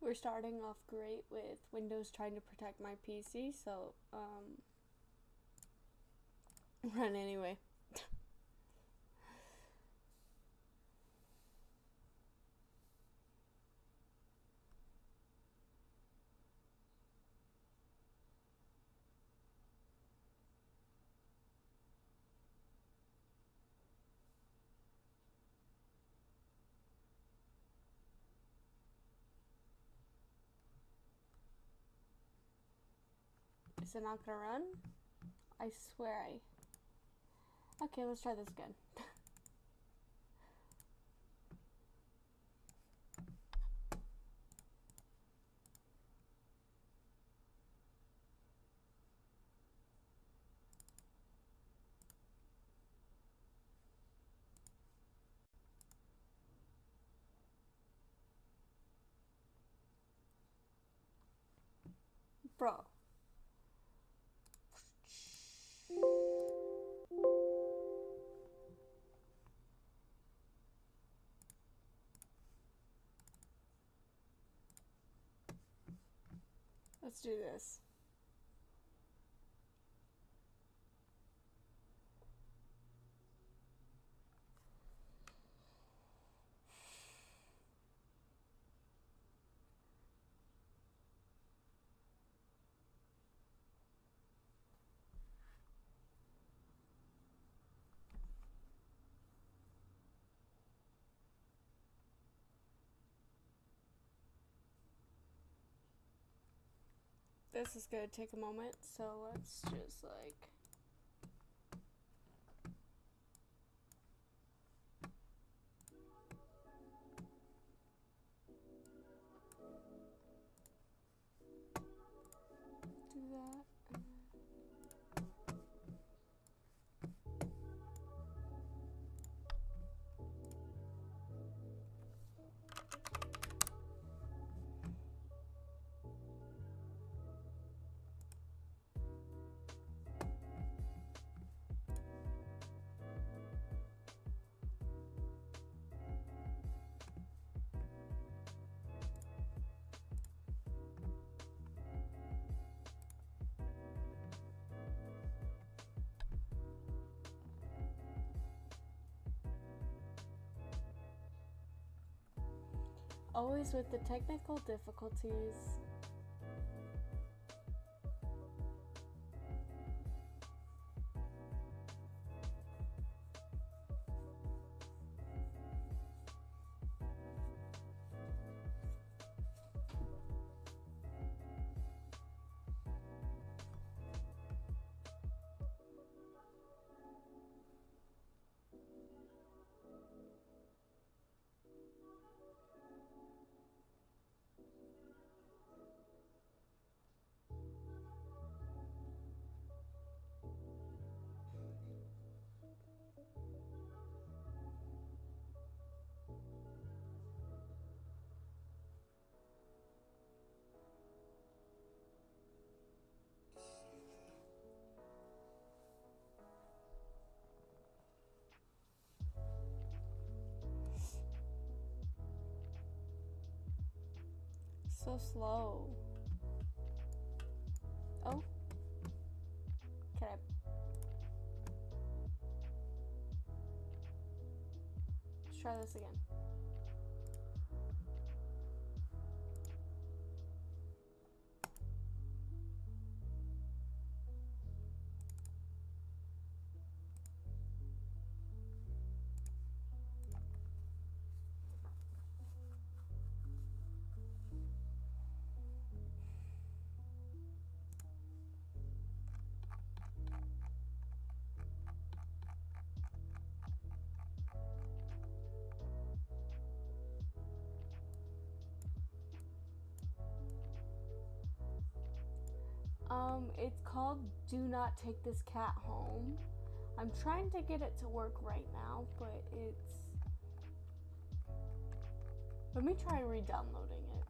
We're starting off great with Windows trying to protect my PC, so run anyway. Is it not gonna run? I swear Okay, let's try this again. Bro. Let's do this. This is gonna take a moment, so let's just like do that. Always with the technical difficulties. So slow. Oh. Can I? Let's try this again. It's called Do Not Take This Cat Home. I'm trying to get it to work right now, but it's... Let me try re-downloading it.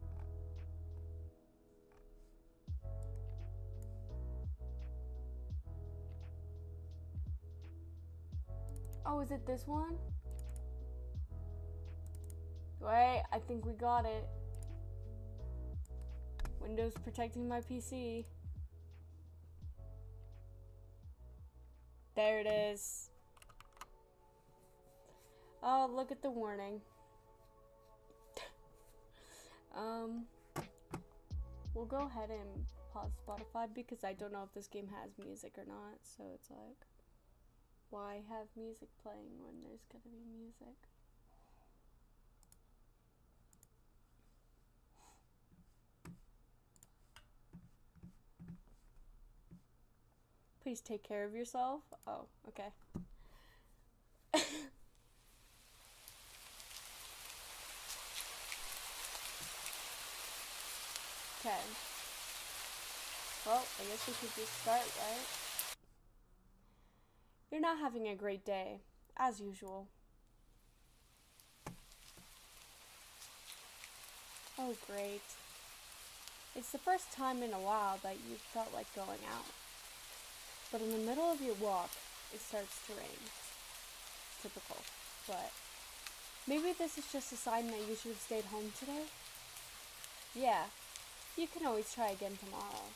Oh, is it this one? Wait, I think we got it. Windows protecting my PC. There it is. Oh, look at the warning. We'll go ahead and pause Spotify because I don't know if this game has music or not. So it's like, why have music playing when there's gonna be music? Please take care of yourself. Oh, okay. Okay. Well, I guess we should just start, right? You're not having a great day, as usual. Oh, great. It's the first time in a while that you felt like going out. But in the middle of your walk, it starts to rain. Typical. But maybe this is just a sign that you should have stayed home today? Yeah, you can always try again tomorrow.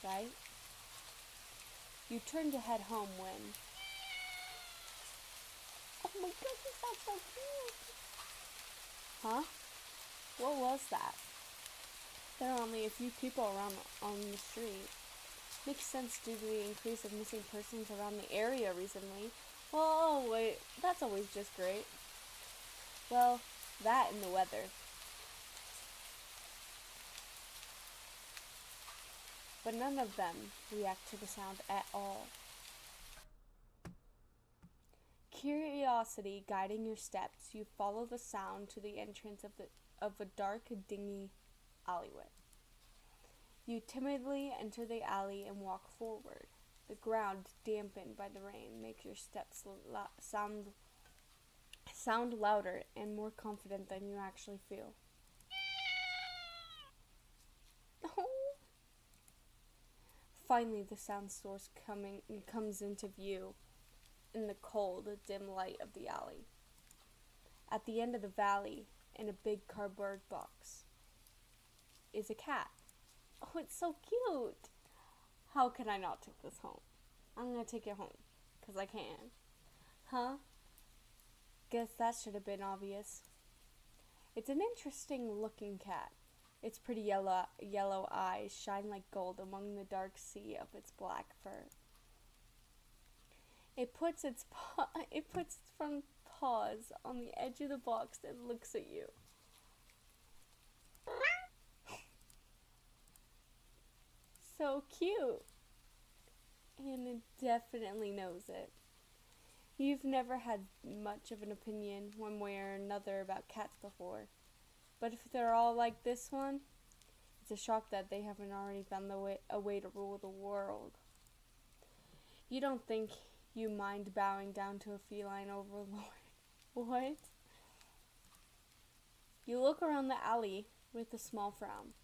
Right? You turn to head home when... Oh my goodness, that's so cute! Huh? What was that? There are only a few people around on the street. Makes sense due to the increase of missing persons around the area recently. Well, oh wait, that's always just great. Well, that and the weather. But none of them react to the sound at all. Curiosity guiding your steps, you follow the sound to the entrance of a dark, dingy alleyway. You timidly enter the alley and walk forward. The ground, dampened by the rain, makes your steps sound louder and more confident than you actually feel. Finally, the sound source comes into view in the cold, dim light of the alley. At the end of the valley, in a big cardboard box, is a cat. Oh, it's so cute! How can I not take this home? I'm gonna take it home, 'cause I can. Huh? Guess that should have been obvious. It's an interesting looking cat. Its pretty yellow eyes shine like gold among the dark sea of its black fur. It puts its front paws on the edge of the box and looks at you. So cute. And it definitely knows it. You've never had much of an opinion one way or another about cats before. But if they're all like this one, it's a shock that they haven't already found a way to rule the world. You don't think you mind bowing down to a feline overlord. What? You look around the alley with a small frown.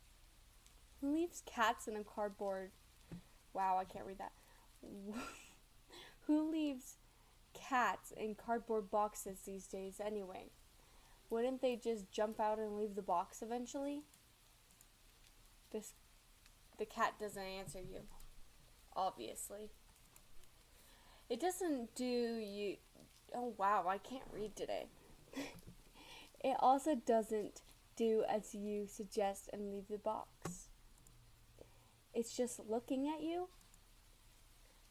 Who leaves cats in a cardboard... Wow, I can't read that. Who leaves cats in cardboard boxes these days anyway? Wouldn't they just jump out and leave the box eventually? The cat doesn't answer you, obviously. It doesn't do you... Oh wow, I can't read today. It also doesn't do as you suggest and leave the box. It's just looking at you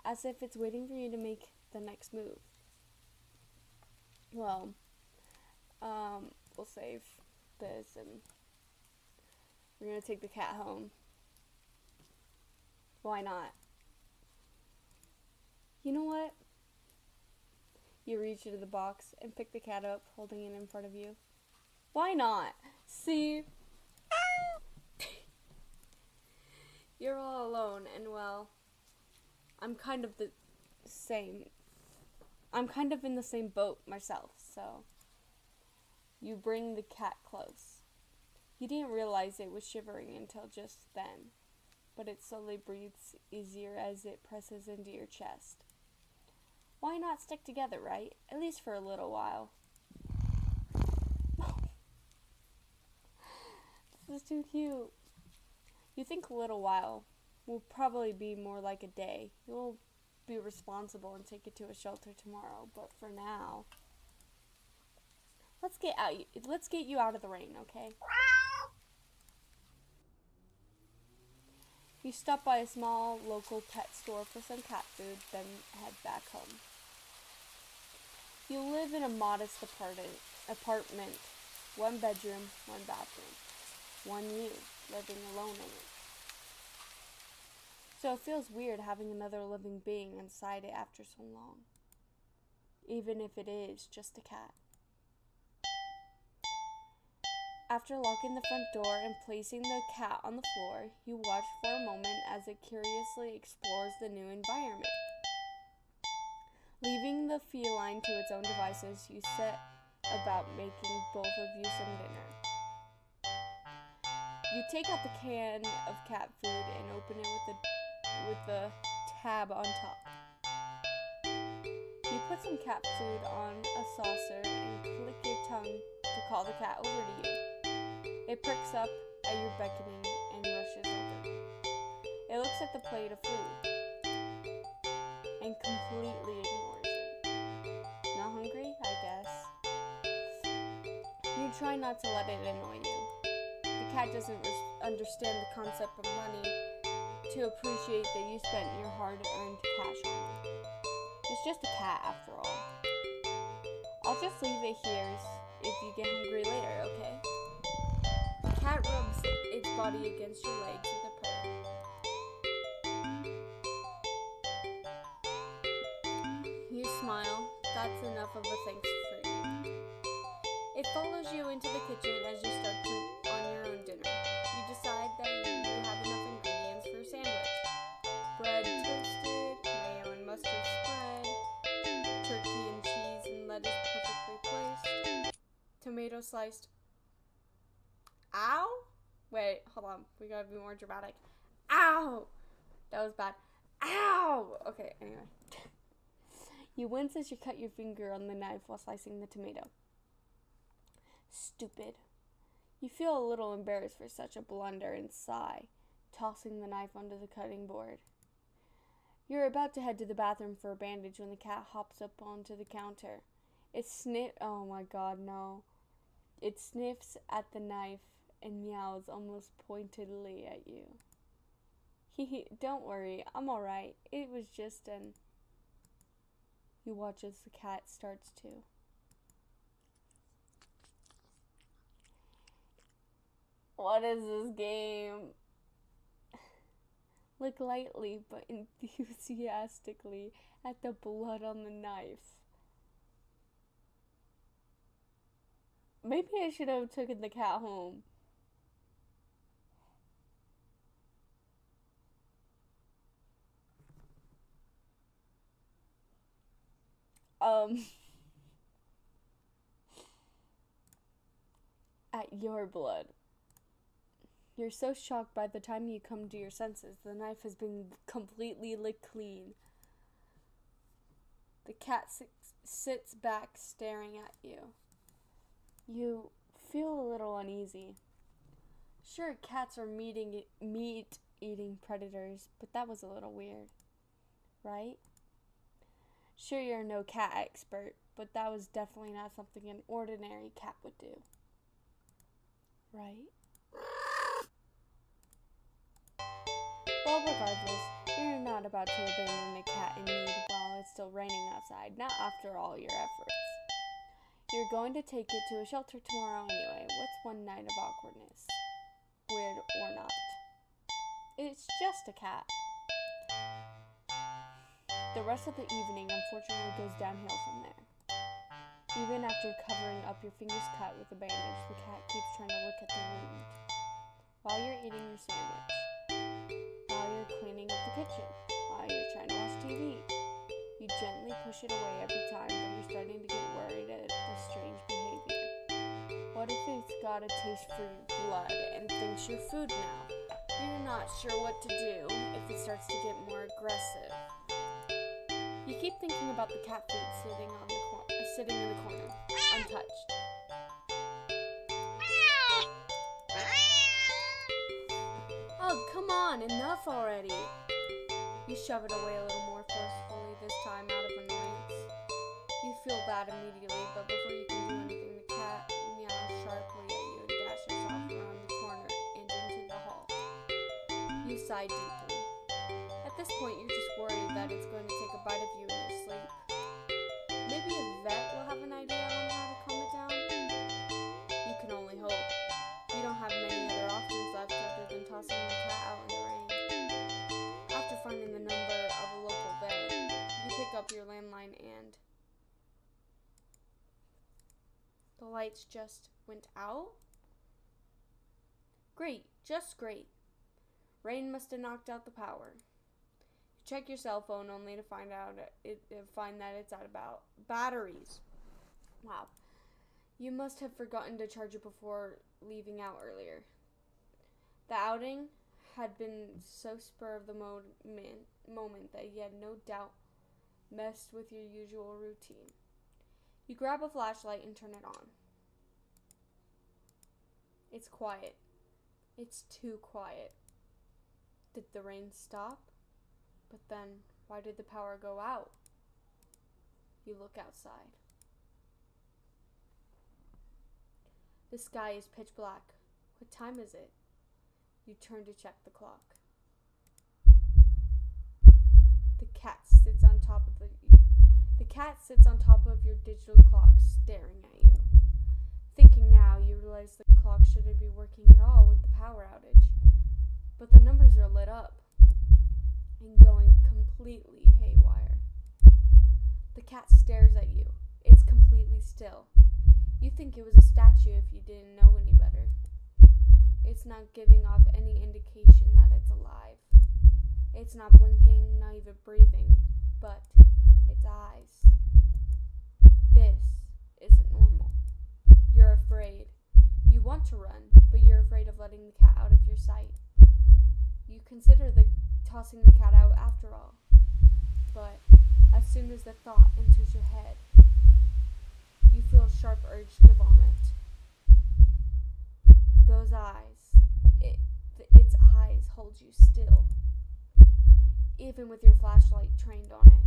as if it's waiting for you to make the next move. Well, we'll save this and we're gonna take the cat home. Why not? You know what? You reach into the box and pick the cat up, holding it in front of you. Why not? See? You're all alone, and well, I'm kind of in the same boat myself, so you bring the cat close. You didn't realize it was shivering until just then, but it slowly breathes easier as it presses into your chest. Why not stick together, right? At least for a little while. This is too cute. You think a little while will probably be more like a day. You'll be responsible and take it to a shelter tomorrow, but for now, let's get you out of the rain, okay? You stop by a small local pet store for some cat food, then head back home. You live in a modest apartment, 1 bedroom, 1 bathroom, 1 you, living alone in it. So it feels weird having another living being inside it after so long, even if it is just a cat. After locking the front door and placing the cat on the floor, you watch for a moment as it curiously explores the new environment. Leaving the feline to its own devices, you set about making both of you some dinner. You take out the can of cat food and open it with the tab on top. You put some cat food on a saucer and click your tongue to call the cat over to you. It pricks up at your beckoning and rushes over. It looks at the plate of food and completely ignores it. Not hungry, I guess. You try not to let it annoy you. The cat doesn't understand the concept of money to appreciate that you spent your hard-earned cash on it. It's just a cat after all. I'll just leave it here if you get hungry later, okay? The cat rubs its body against your legs with a purr. You smile. That's enough of a thanks for you. It follows you into the kitchen as you start on your own dinner. You decide that you have enough ingredients for a sandwich. Bread toasted, mayo and mustard spread, turkey and cheese and lettuce perfectly placed, tomato sliced. Ow! Wait, hold on. We gotta be more dramatic. Ow! That was bad. Ow! Okay, anyway. You wince as you cut your finger on the knife while slicing the tomato. Stupid. You feel a little embarrassed for such a blunder and sigh, tossing the knife onto the cutting board. You're about to head to the bathroom for a bandage when the cat hops up onto the counter. Oh my god, no. It sniffs at the knife and meows almost pointedly at you. Don't worry, I'm alright. It was just an... You watch as the cat starts to. What is this game? Look lightly but enthusiastically at the blood on the knife. Maybe I should have taken the cat home. At your blood. You're so shocked by the time you come to your senses. The knife has been completely licked clean. The cat sits back staring at you. You feel a little uneasy. Sure, cats are meat-eating predators, but that was a little weird, right? Sure, you're no cat expert, but that was definitely not something an ordinary cat would do, right? Well, regardless, you're not about to abandon the cat in need while it's still raining outside, not after all your efforts. You're going to take it to a shelter tomorrow anyway. What's one night of awkwardness? Weird or not. It's just a cat. The rest of the evening, unfortunately, goes downhill from there. Even after covering up your fingers cut with a bandage, the cat keeps trying to look at the wound. While you're eating your sandwich, while you're cleaning up the kitchen, while you're trying to watch TV, you gently push it away every time, but you're starting to get worried at the strange behavior. What if it's got a taste for your blood and thinks you're food now? You're not sure what to do if it starts to get more aggressive. You keep thinking about the cat food sitting in the corner, untouched. Oh, on, enough already. You shove it away a little more forcefully, this time out of annoyance. You feel bad immediately, but before you can do anything, the cat meows sharply at you and dashes off around the corner and into the hall. You sigh deeply. At this point, you're just worried that it's going to take a bite of you in your sleep. Maybe a vet will have an idea on how to calm it down. You can only hope. You don't have many other options left other than tossing the cat out in the rain. After finding the number of a local vet, you pick up your landline and the lights just went out? Great, just great. Rain must have knocked out the power. You check your cell phone only to find that it's out about batteries. Wow. You must have forgotten to charge it before leaving out earlier. The outing had been so spur of the moment that you had no doubt messed with your usual routine. You grab a flashlight and turn it on. It's quiet. It's too quiet. Did the rain stop? But then, why did the power go out? You look outside. The sky is pitch black. What time is it? You turn to check the clock. The cat sits on top of your digital clock, staring at you. Thinking now, you realize the clock shouldn't be working at all with the power outage. But the numbers are lit up and going completely haywire. The cat stares at you. It's completely still. You think it was a statue if you didn't know any better. It's not giving off any indication that it's alive. It's not blinking, not even breathing, but its eyes. This isn't normal. You're afraid. You want to run, but you're afraid of letting the cat out of your sight. You consider tossing the cat out after all, but as soon as the thought enters your head, you feel a sharp urge to vomit. Those eyes, its eyes hold you still. Even with your flashlight trained on it,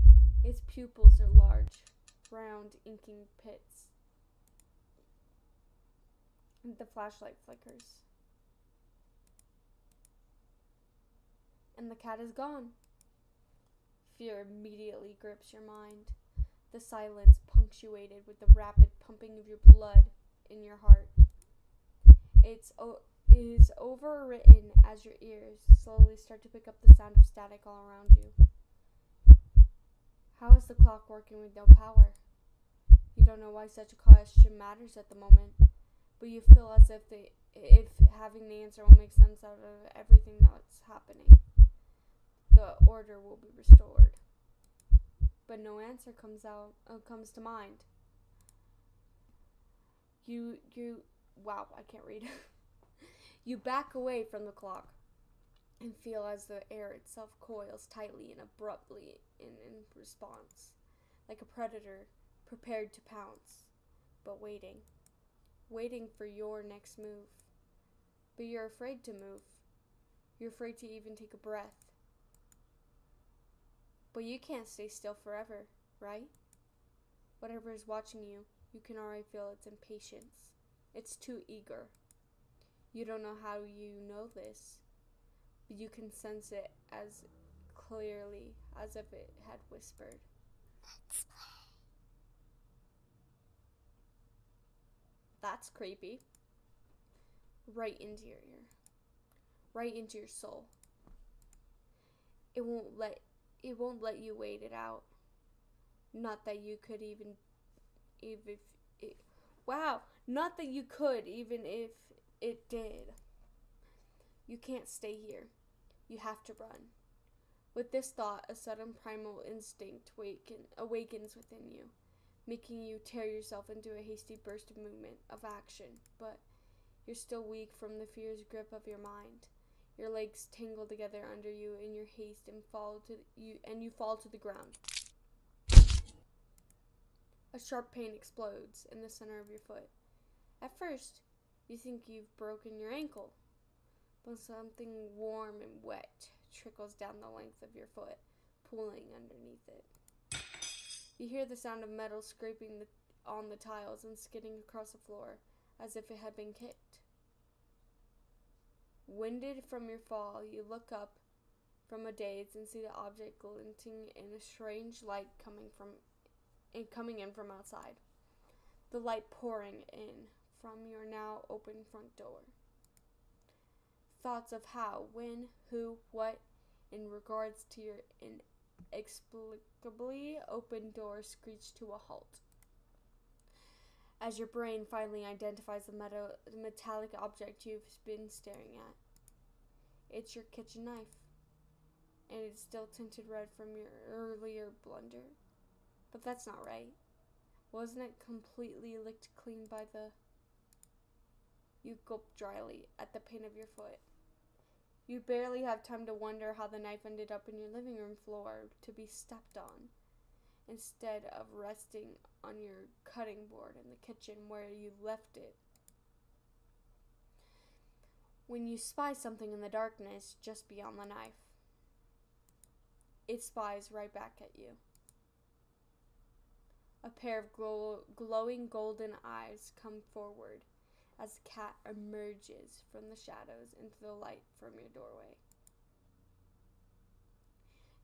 its pupils are large, round, inking pits. And the flashlight flickers. And the cat is gone. Fear immediately grips your mind. The silence punctuated with the rapid pumping of your blood in your heart. It is overwritten as your ears slowly start to pick up the sound of static all around you. How is the clock working with no power? You don't know why such a question matters at the moment, but you feel as if having the answer will make sense out of everything that's happening. The order will be restored. But no answer comes to mind. Wow, I can't read. You back away from the clock and feel as the air itself coils tightly and abruptly in response, like a predator prepared to pounce, but waiting for your next move. But you're afraid to move. You're afraid to even take a breath. But you can't stay still forever, right? Whatever is watching you, you can already feel its impatience. It's too eager. You don't know how you know this, but you can sense it as clearly as if it had whispered. Let's play. That's creepy. Right into your ear. Right into your soul. It won't let you wait it out. Not that you could even if it did. You can't stay here. You have to run. With this thought, a sudden primal instinct awakens within you, making you tear yourself into a hasty burst of movement, of action, but you're still weak from the fear's grip of your mind. Your legs tangle together under you in your haste and you fall to the ground. A sharp pain explodes in the center of your foot. At first, you think you've broken your ankle, but something warm and wet trickles down the length of your foot, pooling underneath it. You hear the sound of metal scraping on the tiles and skidding across the floor as if it had been kicked. Winded from your fall, you look up from a daze and see the object glinting in a strange light coming in from outside. The light pouring in from your now open front door. Thoughts of how, when, who, what, in regards to your inexplicably open door screech to a halt. As your brain finally identifies the metallic object you've been staring at. It's your kitchen knife, and it's still tinted red from your earlier blunder. But that's not right. Wasn't it completely licked clean by the... You gulp dryly at the pain of your foot. You barely have time to wonder how the knife ended up in your living room floor to be stepped on, instead of resting on your cutting board in the kitchen where you left it. When you spy something in the darkness just beyond the knife, it spies right back at you. A pair of glowing golden eyes come forward as the cat emerges from the shadows into the light from your doorway.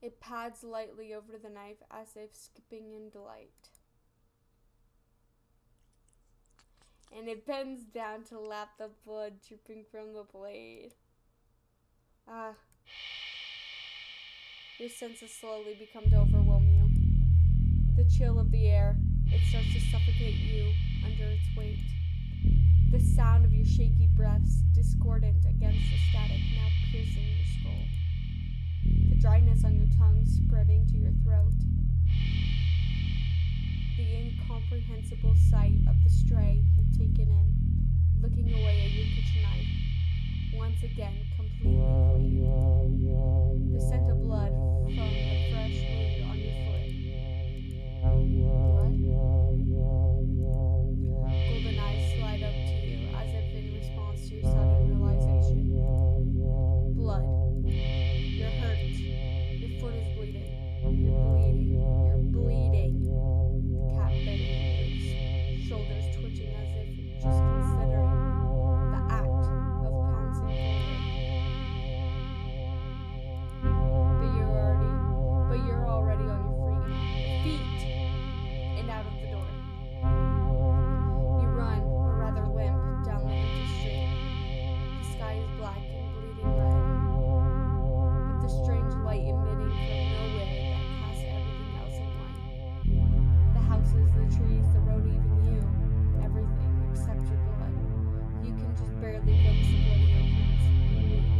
It pads lightly over the knife as if skipping in delight. And it bends down to lap the blood dripping from the blade. Your senses slowly become to overwhelm you. The chill of the air, it starts to suffocate you under its weight. The sound of your shaky breaths, discordant against the static, now piercing your skull. The dryness on your tongue spreading to your throat. The incomprehensible sight of the stray you've taken in, looking away at your kitchen knife, once again completely clean. The scent of blood from the fresh wound on your foot. Blood? Golden eyes slide up to you as if in response to your sudden realization. Blood. You're hurt. Your foot is bleeding. You're bleeding. You're bleeding. The cat barely moves, shoulders twitching as if just considering the act of pouncing forward. But you're already on your feet and out of the door. You run, or rather limp, down the empty street. The sky is black and bleeding red, with the strange light emitting from nowhere that casts everything else in line. The houses, the trees, the road, even you. Everything except your blood. You can just barely glimpse the bloody imprints.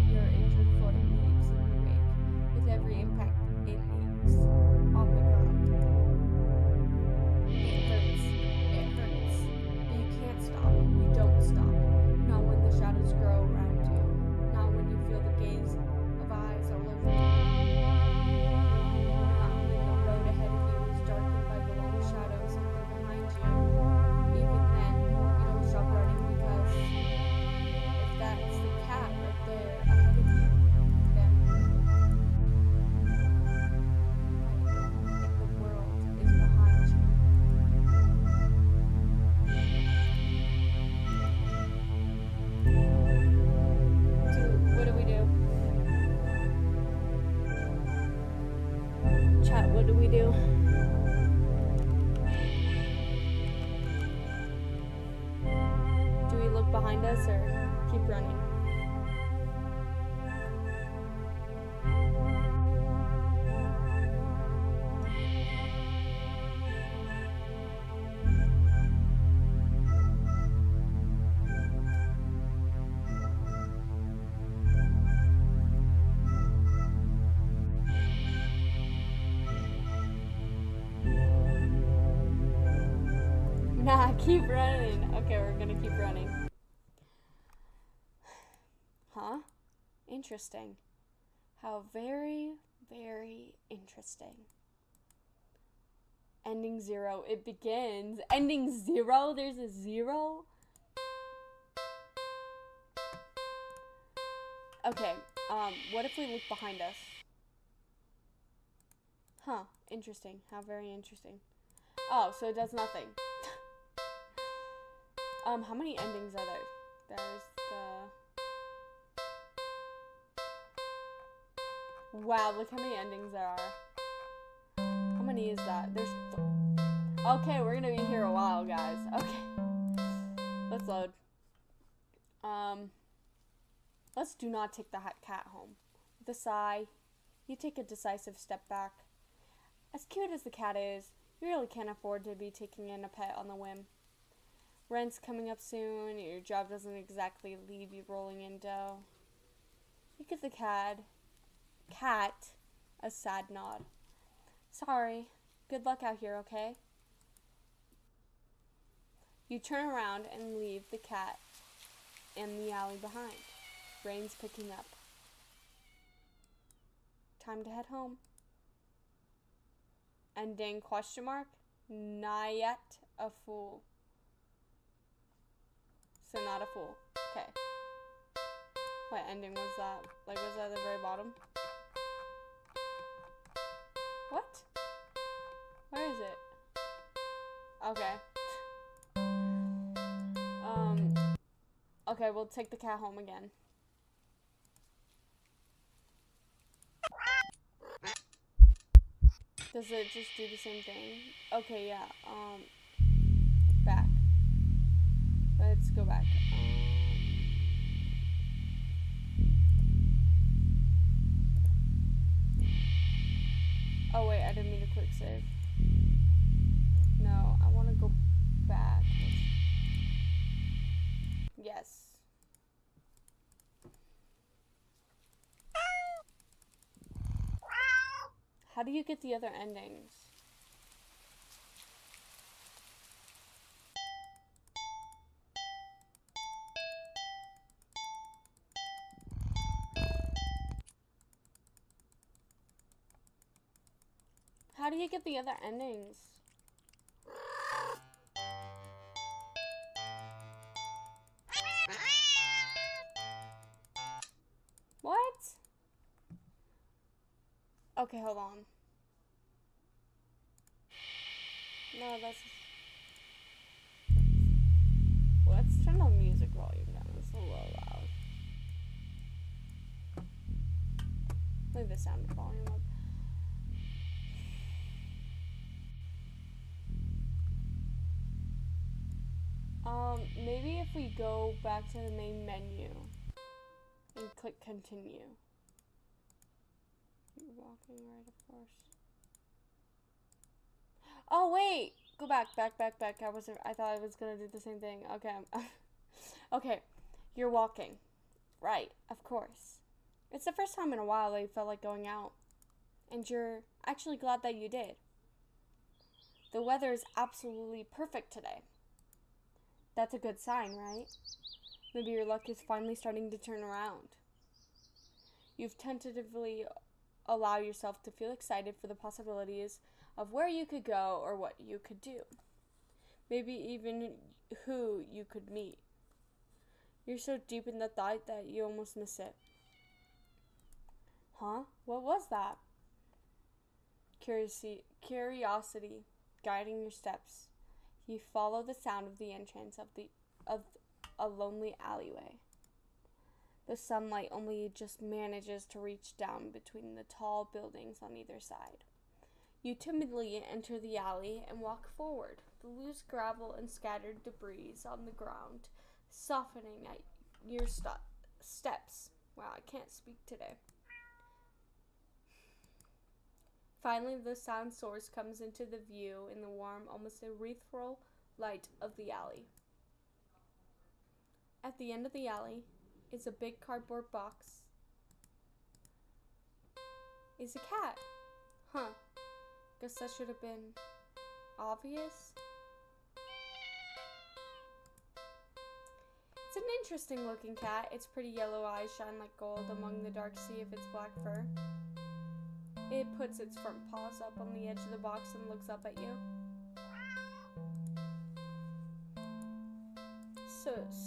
Your injured foot leaves in your wake, with every impact it makes on the ground. It hurts, but you can't stop. You don't stop. Not when the shadows grow around you. Not when you feel the gaze of eyes all over you. Not when the road ahead of you is darkened by the long shadows and they're behind you. Even then, you don't stop running because if that's the cat right there ahead of you, then the world is behind you. What do we do? Chat, what do we do? Do we look behind us or keep running? Nah, keep running. Okay, we're gonna keep running. Huh? Interesting. How very, very interesting. Ending 0. It begins. Ending 0? There's a 0? Okay, what if we look behind us? Huh, interesting. How very interesting. Oh, so it does nothing. How many endings are there? There's the... Wow, look how many endings there are. How many is that? There's... Okay, we're gonna be here a while, guys. Okay. Let's load. Let's do not take the cat home. With a sigh, you take a decisive step back. As cute as the cat is, you really can't afford to be taking in a pet on the whim. Rent's coming up soon, your job doesn't exactly leave you rolling in dough. You give the cat a sad nod. Sorry, good luck out here, okay? You turn around and leave the cat in the alley behind. Rain's picking up. Time to head home. Ending question mark? Not yet a fool. So not a fool. Okay. What ending was that? Like, was that at the very bottom? What? Where is it? Okay. Okay, we'll take the cat home again. Does it just do the same thing? Okay, yeah. Back. Let's go back. Oh wait, I didn't mean to quick save. No, I want to go back. Yes. How do you get the other endings? How do you get the other endings? What? Okay, hold on. No, that's... Let's turn the music volume down. It's a little loud. Leave the sound volume up. Maybe if we go back to the main menu and click continue. You're walking right, of course. Oh wait, go back. I thought I was gonna do the same thing. Okay, okay. You're walking, right? Of course. It's the first time in a while that you felt like going out, and you're actually glad that you did. The weather is absolutely perfect today. That's a good sign, right? Maybe your luck is finally starting to turn around. You've tentatively allowed yourself to feel excited for the possibilities of where you could go or what you could do. Maybe even who you could meet. You're so deep in the thought that you almost miss it. Huh? What was that? Curiosity guiding your steps. You follow the sound of the entrance of a lonely alleyway. The sunlight only just manages to reach down between the tall buildings on either side. You timidly enter the alley and walk forward, the loose gravel and scattered debris on the ground softening at your steps. Wow, I can't speak today. Finally, the sound source comes into the view in the warm, almost ethereal light of the alley. At the end of the alley is a big cardboard box. Is a cat. Huh. Guess that should have been obvious. It's an interesting looking cat. Its pretty yellow eyes shine like gold among the dark sea of its black fur. It puts its front paws up on the edge of the box and looks up at you.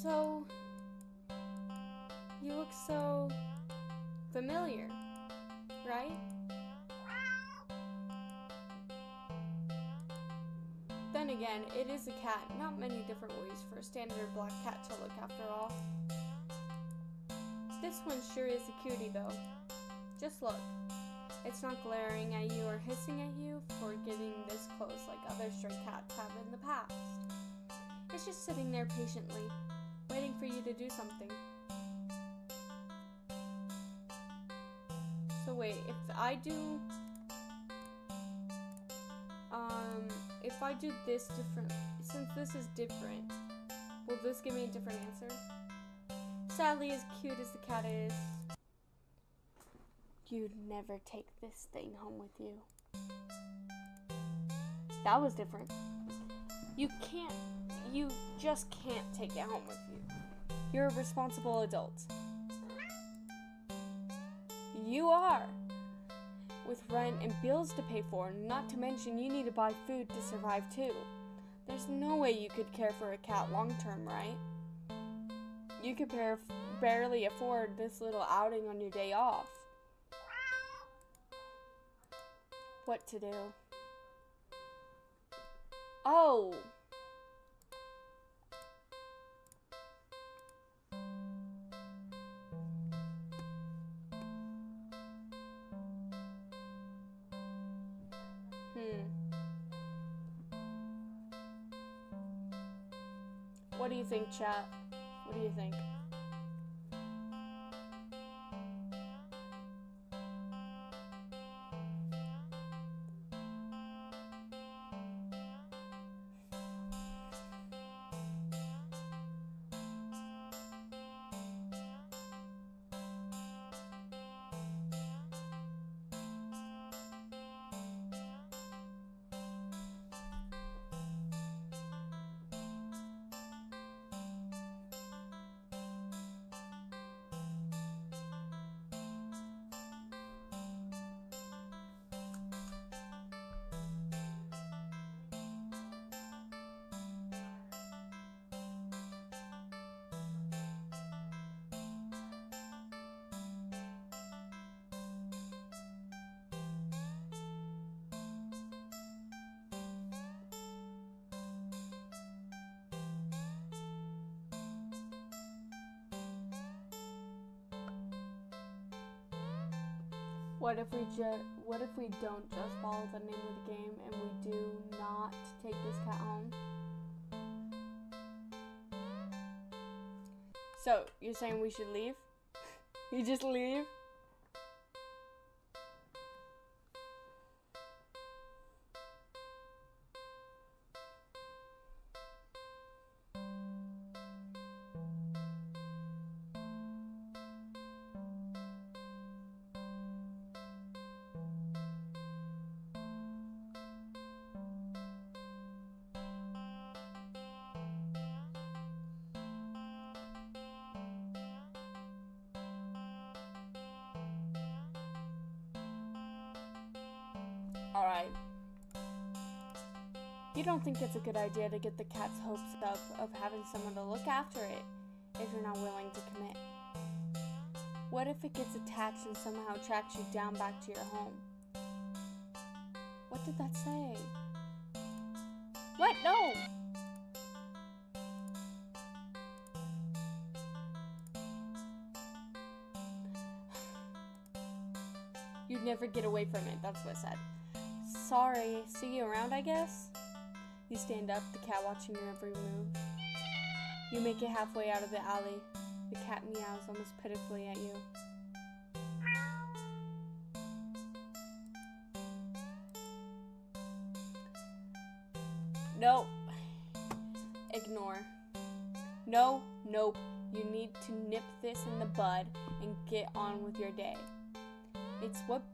So, you look so familiar, right? Then again, it is a cat. Not many different ways for a standard black cat to look after all. This one sure is a cutie though. Just look. It's not glaring at you or hissing at you for getting this close like other stray cats have in the past. It's just sitting there patiently, waiting for you to do something. So wait, if I do this different, since this is different, will this give me a different answer? Sadly, as cute as the cat is, you'd never take this thing home with you. That was different. You just can't take it home with you. You're a responsible adult. You are. With rent and bills to pay for, not to mention you need to buy food to survive too. There's no way you could care for a cat long term, right? You could barely afford this little outing on your day off. What to do? Oh! What do you think, chat? What do you think? What if we don't just follow the name of the game and we do not take this cat home? So, you're saying we should leave? You just leave? Alright. You don't think it's a good idea to get the cat's hopes up of having someone to look after it if you're not willing to commit? What if it gets attached and somehow tracks you down back to your home? What did that say? What? No! You'd never get away from it, that's what it said. Sorry, see you around, I guess? You stand up, the cat watching your every move. You make it halfway out of the alley. The cat meows almost pitifully at you. Nope. Ignore. No, nope. You need to nip this in the bud and get on with your day. It's what's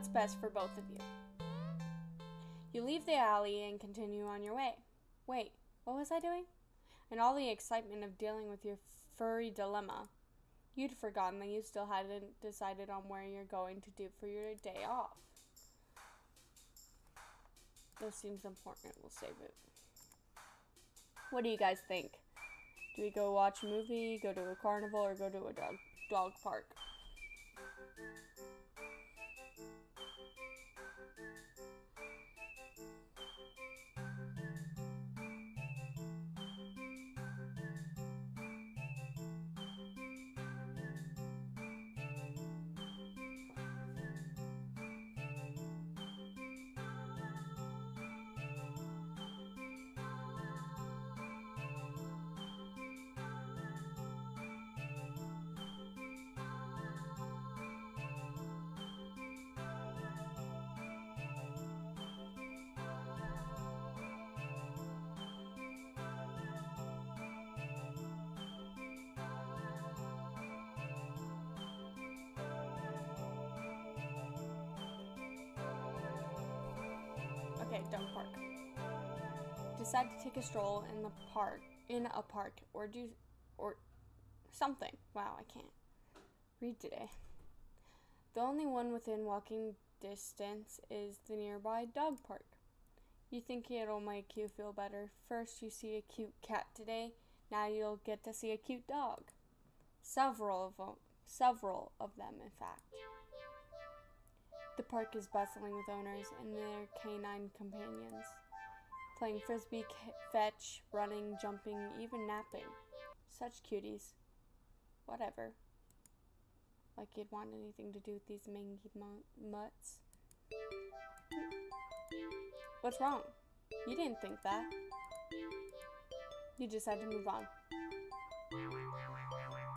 best for both of you. You leave the alley and continue on your way. Wait, what was I doing? In all the excitement of dealing with your furry dilemma, you'd forgotten that you still hadn't decided on where you're going to do for your day off. This seems important. We'll save it. What do you guys think? Do we go watch a movie, go to a carnival, or go to a dog park? Okay, dog park. Decide to take a stroll in a park, or something. Wow, I can't read today. The only one within walking distance is the nearby dog park. You think it'll make you feel better. First you see a cute cat today, now you'll get to see a cute dog. Several of them in fact. The park is bustling with owners and their canine companions, playing frisbee, fetch, running, jumping, even napping. Such cuties. Whatever. Like you'd want anything to do with these mangy mutts. What's wrong? You didn't think that. You decide to move on.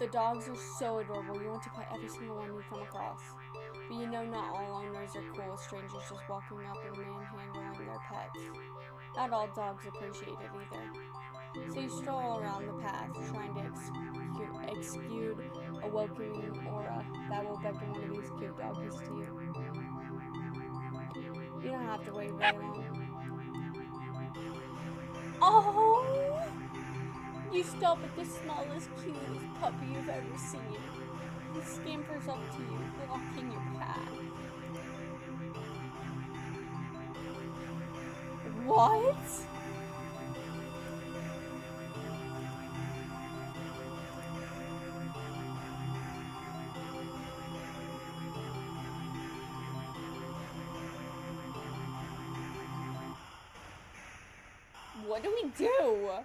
The dogs are so adorable. You want to pet every single one you come across. But you know not all owners are cool with strangers just walking up and manhandling their pets. Not all dogs appreciate it either. So you stroll around the path, trying to exude a welcoming aura that will beckon one of these cute doggies to you. You don't have to wait very long. Oh! You stop at the smallest, cutest puppy you've ever seen. He scampers up to you, blocking your path. What? What do we do?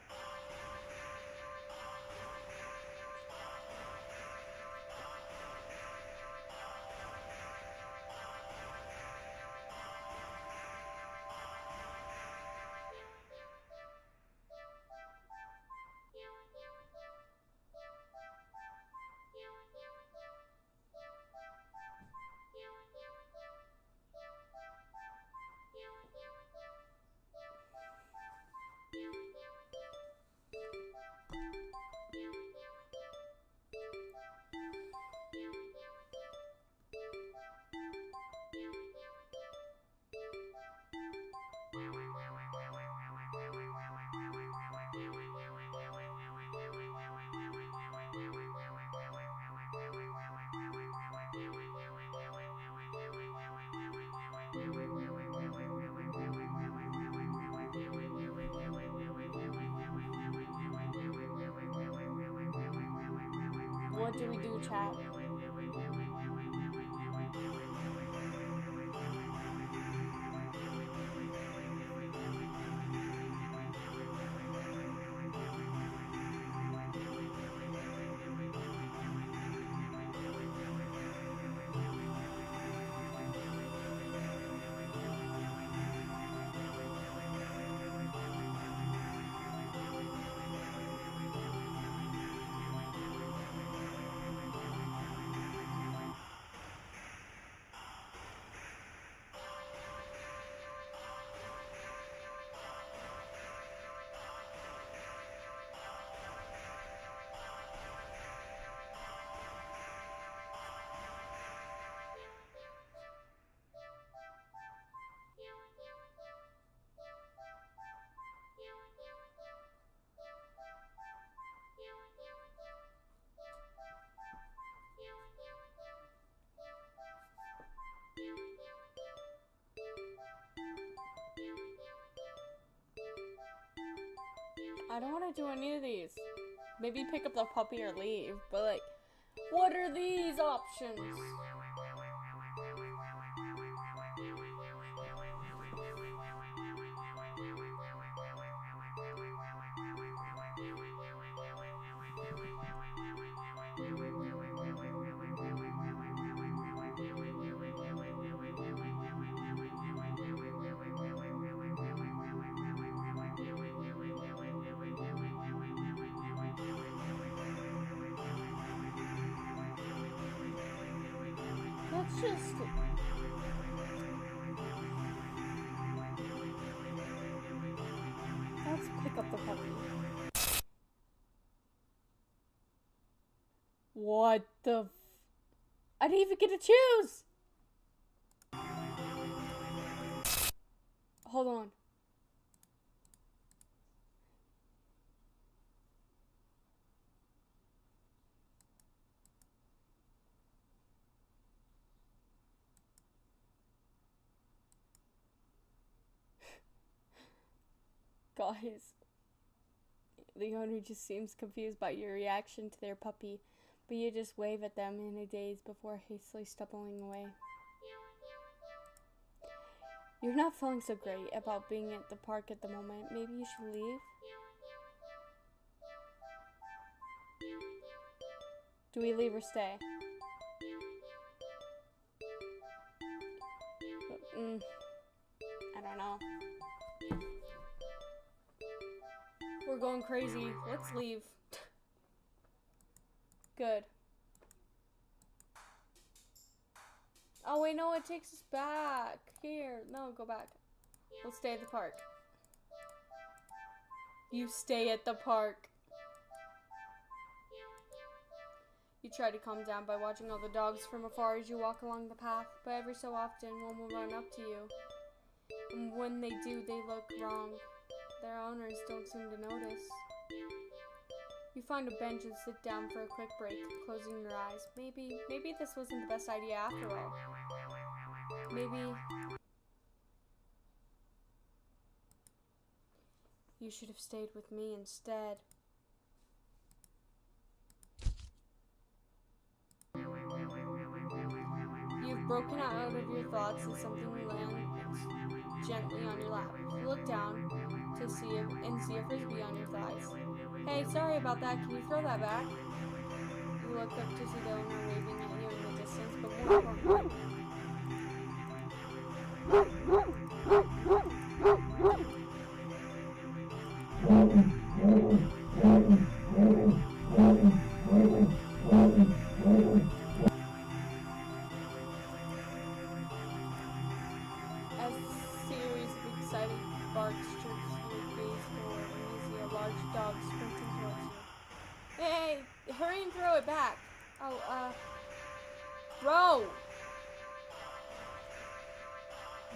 What do we do, chat? I don't want to do any of these. Maybe pick up the puppy or leave, but like, What are these options? Let's pick up the puppy. What the I didn't even get to choose! Hold on. Guys, the owner just seems confused by your reaction to their puppy, but you just wave at them in a daze before hastily stumbling away. You're not feeling so great about being at the park at the moment. Maybe you should leave? Do we leave or stay? I don't know. We're going crazy. Let's leave. Good. Oh wait, no, it takes us back. Here, no, go back. We'll stay at the park. You stay at the park. You try to calm down by watching all the dogs from afar as you walk along the path, but every so often one will run up to you. And when they do, they look wrong. Their owners don't seem to notice. You find a bench and sit down for a quick break, closing your eyes. Maybe this wasn't the best idea after all. Maybe you should have stayed with me instead. You've broken out of your thoughts as something lands gently on your lap. You look down to see a frisbee on your thighs. Hey, sorry about that. Can you throw that back? You look up to see the owner waving at you in the distance, but more importantly, as a series of exciting barks chirps your gaze forward, and you see a large dog sprinting towards you. Hey, hurry and throw it back. Oh, throw!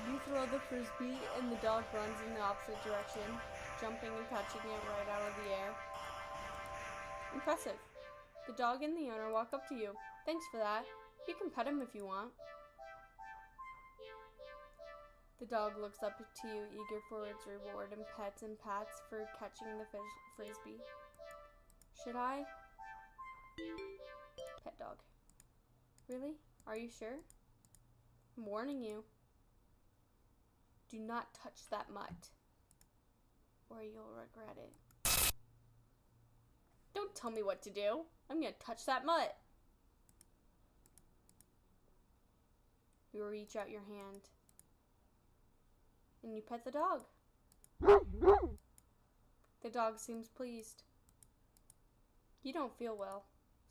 You throw the frisbee and the dog runs in the opposite direction, jumping and catching it right out of the air. Impressive. The dog and the owner walk up to you. Thanks for that. You can pet him if you want. The dog looks up to you, eager for its reward, and pets and pats for catching the frisbee. Should I? Pet dog. Really? Are you sure? I'm warning you. Do not touch that mutt, or you'll regret it. Don't tell me what to do. I'm gonna touch that mutt. You reach out your hand, and you pet the dog. The dog seems pleased. You don't feel well.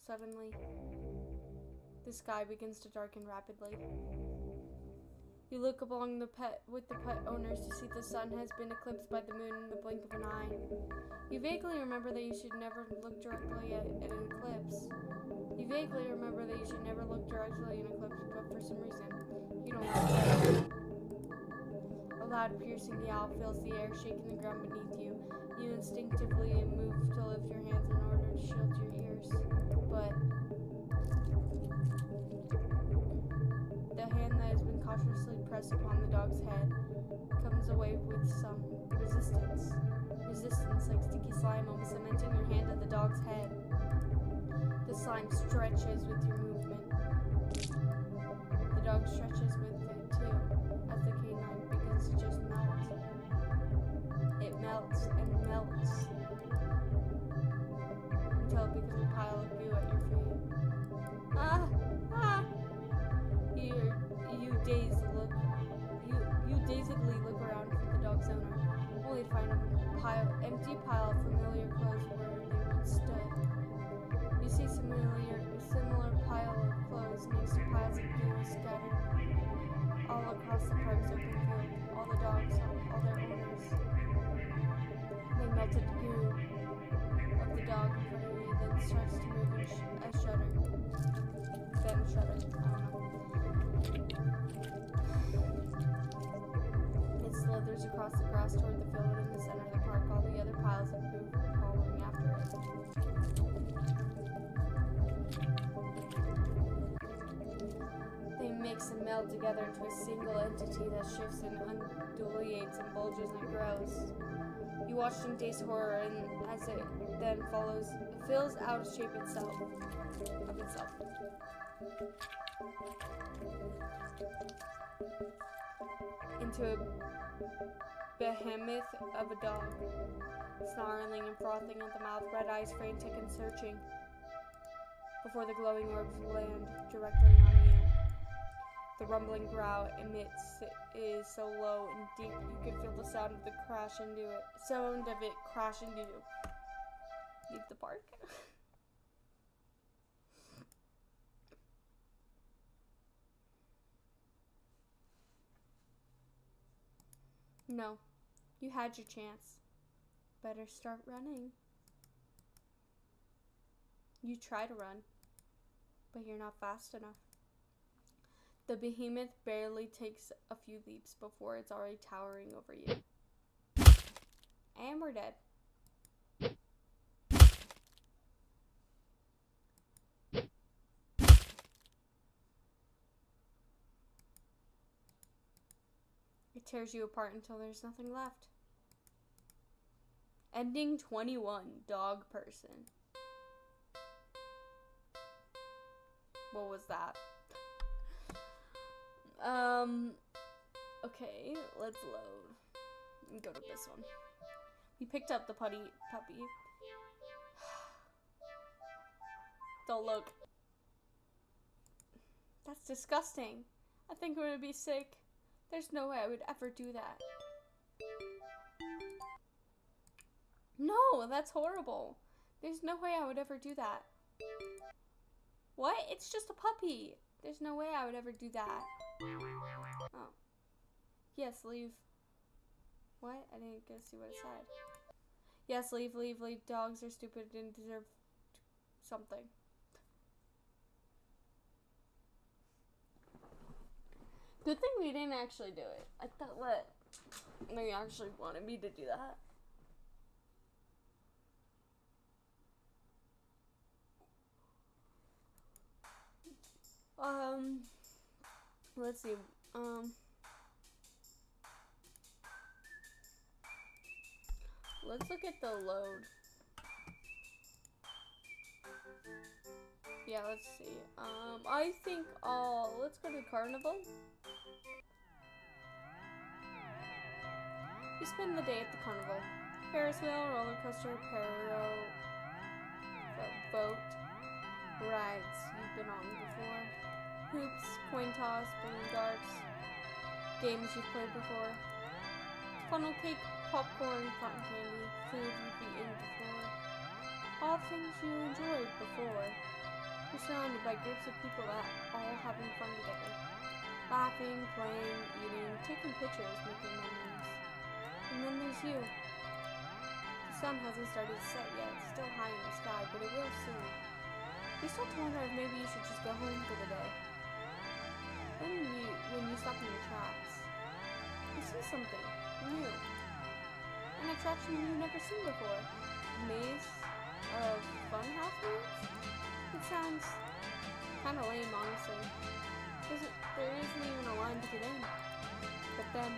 Suddenly, the sky begins to darken rapidly. You look along with the pet owners to see the sun has been eclipsed by the moon in the blink of an eye. You vaguely remember that you should never look directly at an eclipse. but for some reason, you don't like that. A loud piercing yowl fills the air, shaking the ground beneath you. You instinctively move to lift your hands in order to shield your ears, but the hand that has been cautiously pressed upon the dog's head comes away with some resistance like sticky slime almost cementing your hand at the dog's head. The slime stretches with your movement. The dog stretches with it too, as the canine begins to just melt. It melts and melts until it becomes a pile of goo at your feet. Ah! Ah! You dazedly look around for the dog's owner, only to find a empty pile of familiar clothes where they once stood. You see similar pile of clothes next to piles of goo scattered all across the park's open field. All the dogs, all their owners. The melted goo of the dog in front of you then starts to move and shudder. Then shudder. I don't know. It slithers across the grass toward the field in the center of the park, all the other piles of goo following after it. They mix and meld together into a single entity that shifts and undulates and bulges and grows. You watch in dazed horror, and as it then fills out of shape itself. Into a behemoth of a dog, snarling and frothing at the mouth, red eyes frantic and searching, before the glowing orbs land directly on you. The rumbling growl emits is so low and deep you can feel the sound of it crash into you. Leave the park. No, you had your chance. Better start running. You try to run, but you're not fast enough. The behemoth barely takes a few leaps before it's already towering over you. And we're dead. It tears you apart until there's nothing left. Ending 21, dog person. What was that? Okay, let's load. And go to this one. We picked up the puppy. Don't look. That's disgusting. I think I'm gonna be sick. There's no way I would ever do that. No, that's horrible. There's no way I would ever do that. What? It's just a puppy. There's no way I would ever do that. Oh. Yes, leave. What? I didn't get to see what it said. Yes, leave. Dogs are stupid and deserve something. Good thing we didn't actually do it. I thought that they actually wanted me to do that. Let's see. Let's look at the load. Yeah, let's see. I think let's go to Carnival. You spend the day at the Carnival. Ferris wheel, roller coaster, boat, rides you've been on before. Hoops, coin toss, balloon darts, games you've played before. Funnel cake, popcorn, cotton candy, food you've eaten before. All things you enjoyed before. You're surrounded by groups of people that are all having fun together. Laughing, playing, eating, taking pictures, making memories. And then there's you. The sun hasn't started to set yet. It's still high in the sky, but it will soon. You start to wonder if maybe you should just go home for the day. Then when you stop in your tracks, you see something new. An attraction you've never seen before. A maze of funhouse moves? It sounds kind of lame, honestly. There isn't even a line to get in. But then,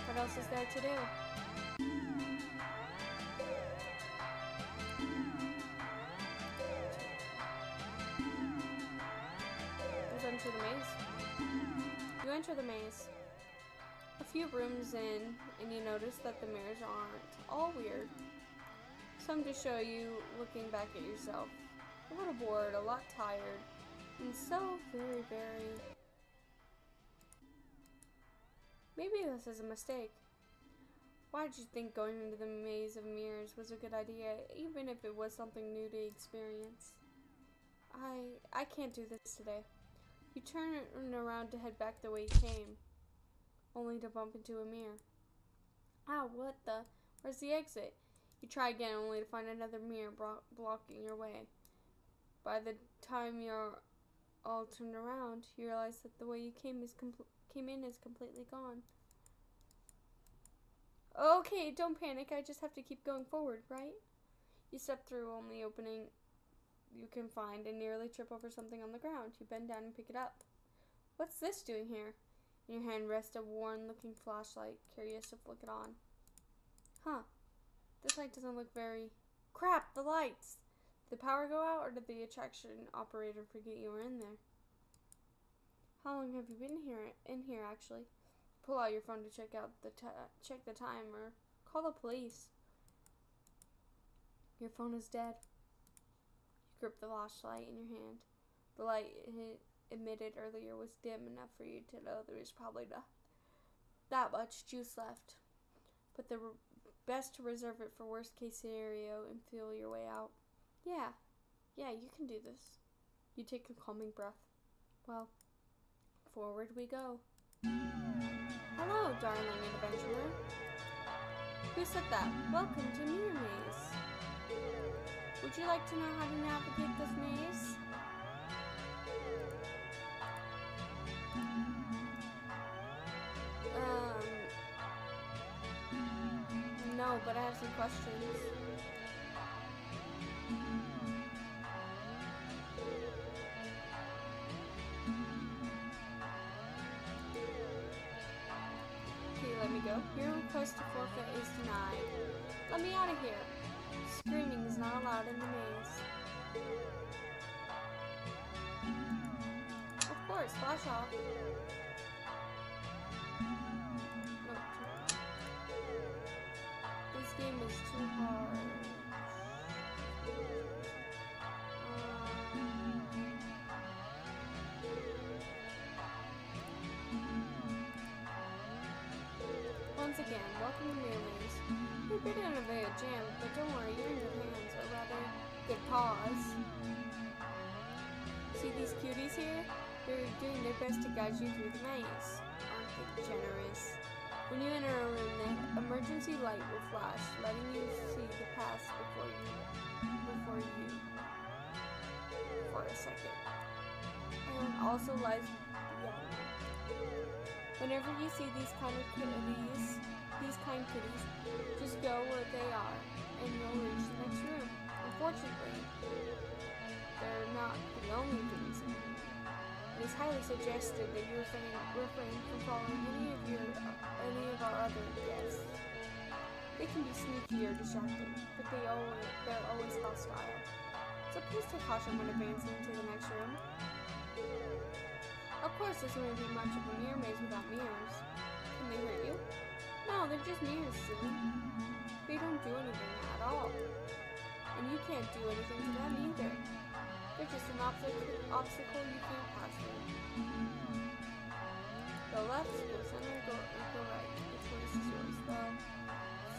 what else is there to do? enter the maze. You enter the maze. A few rooms in, and you notice that the mirrors aren't all weird. Some just show you looking back at yourself. A little bored, a lot tired, and so very, very... Maybe this is a mistake. Why did you think going into the maze of mirrors was a good idea, even if it was something new to experience? I can't do this today. You turn around to head back the way you came, only to bump into a mirror. Ah, what the? Where's the exit? You try again, only to find another mirror blocking your way. By the time you're all turned around, you realize that the way you came in is completely gone. Okay, don't panic. I just have to keep going forward, right? You step through only opening you can find and nearly trip over something on the ground. You bend down and pick it up. What's this doing here? In your hand rests a worn-looking flashlight, curious to flick it on. Huh. This light doesn't look very... Crap! The lights! Did the power go out, or did the attraction operator forget you were in there? How long have you been in here, actually? Pull out your phone to check the time, or call the police. Your phone is dead. You grip the flashlight in your hand. The light emitted earlier was dim enough for you to know there was probably not that much juice left. But best to reserve it for worst case scenario and feel your way out. Yeah, you can do this. You take a calming breath. Well, forward we go. Hello, darling adventurer. Who said that? Welcome to Mirror Maze. Would you like to know how to navigate this maze? No, but I have some questions. Okay, let me go. Your request to forfeit is denied. Let me out of here. Screaming is not allowed in the maze. Of course, flash off. No, this game is too hard. Once again, welcome to Mirror Maze. We've been in a bit of jam, but don't worry, you're in good hands, or rather, good paws. See these cuties here? They're doing their best to guide you through the maze. Aren't they generous? When you enter a room, the emergency light will flash, letting you see the past before you for a second. And also lies beyond them. Whenever you see these kind kitties, just go where they are, and you'll reach the next room. Unfortunately, they're not the only things in here. It is highly suggested that you refrain from following any of our other guests. They can be sneaky or distracting, but they're always hostile. So please take caution when advancing to the next room. Of course, this wouldn't be much of a mirror maze without mirrors. Can they hurt you? No, they're just mirrors, silly. They don't do anything at all. And you can't do anything to them either. They're just an obstacle you can't pass through. Go left, go center, go right. The choice is yours, though.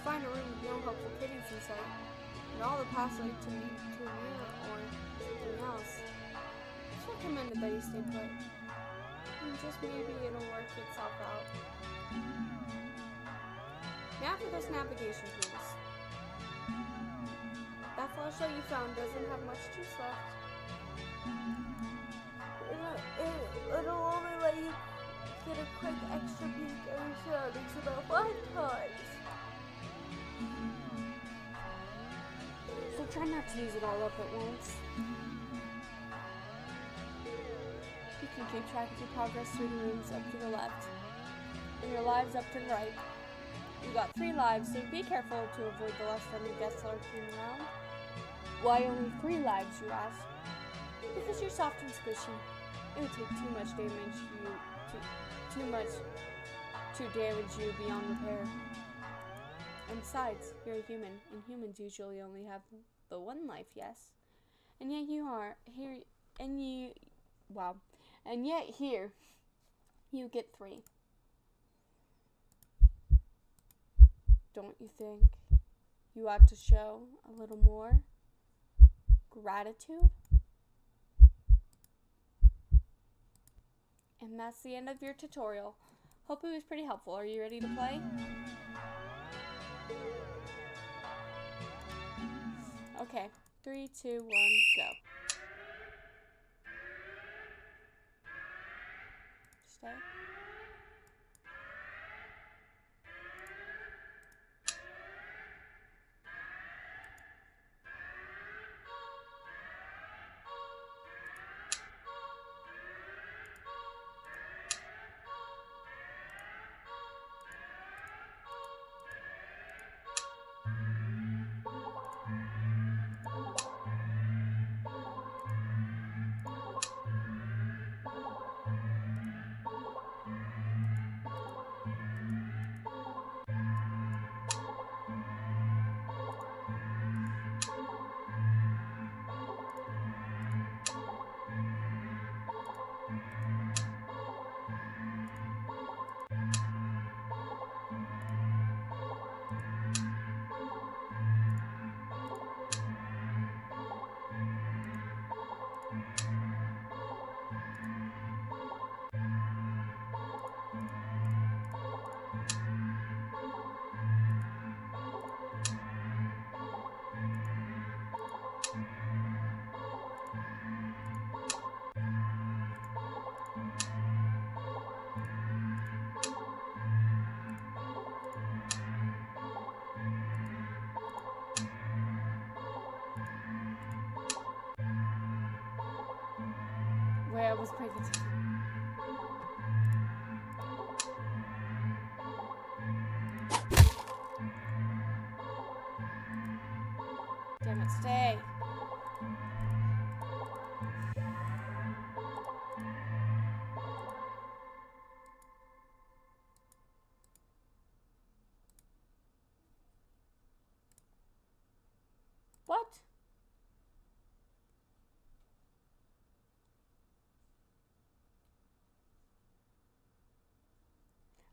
Find a room with no helpful kitties in sight, and all the paths lead to a mirror or something else. It's recommended that you stay put. And just maybe it'll work itself out. Now for this navigation, please. That flashlight you found doesn't have much juice left. It'll only let you get a quick extra peek at your surroundings about 5 times. So try not to use it all up at once. You can keep track of your progress through the rooms up to the left, and your lives up to the right. You got 3 lives, so be careful to avoid the less friendly guests lurking around. Why only 3 lives, you ask? Because you're soft and squishy, It would take too much to damage you beyond repair. And besides, you're a human, and humans usually only have the one life, yes? And yet you are here, and yet here, you get 3. Don't you think you ought to show a little more gratitude? And that's the end of your tutorial. Hope it was pretty helpful. Are you ready to play? Okay, 3, 2, 1, go. Stay. Wait, I was paying attention. Damn it, stay. What?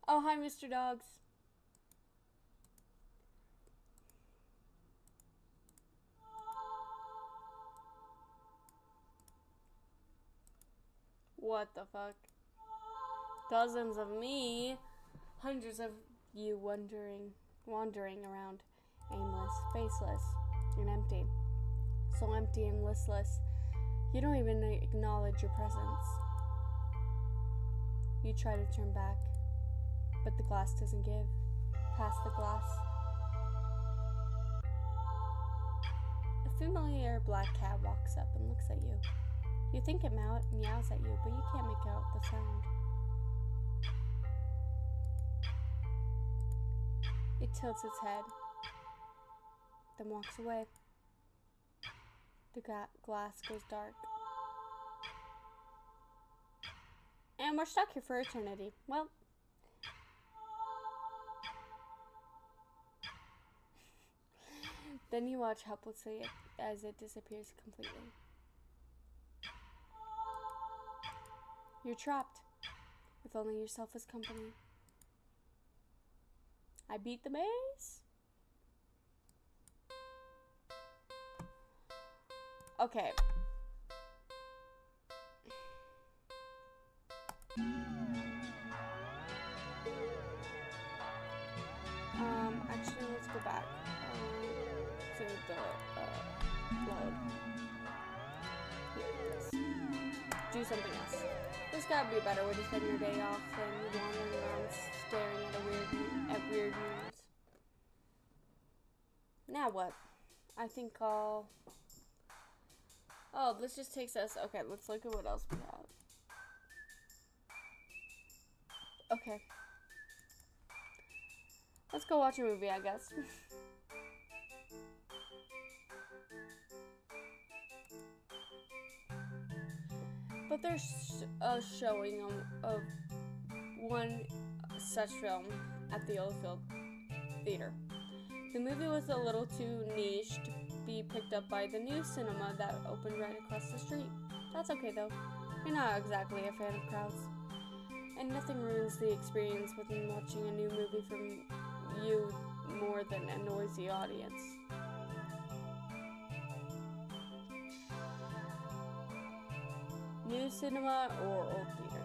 Oh, hi, Mr. Dogs. What the fuck? Dozens of me, hundreds of you wandering around, aimless, faceless, and empty. So empty and listless, you don't even acknowledge your presence. You try to turn back, but the glass doesn't give. Past the glass. A familiar black cat walks up and looks at you. You think it meows at you, but you can't make out the sound. It tilts its head, then walks away. The glass goes dark. And we're stuck here for eternity. Well, then you watch helplessly as it disappears completely. You're trapped, with only yourself as company. I beat the maze? Okay. Actually, let's go back to the load. Yes. Do something else. There's gotta be a better way to spend your day off than wandering around staring at weird moons. Now what? I think I'll... Oh, this just takes us... Okay, let's look at what else we have. Okay. Let's go watch a movie, I guess. but there's a showing of one such film at the Oldfield Theater. The movie was a little too niche to be picked up by the new cinema that opened right across the street. That's okay though. You're not exactly a fan of crowds. And nothing ruins the experience when watching a new movie from you more than a noisy audience. New cinema or old theater?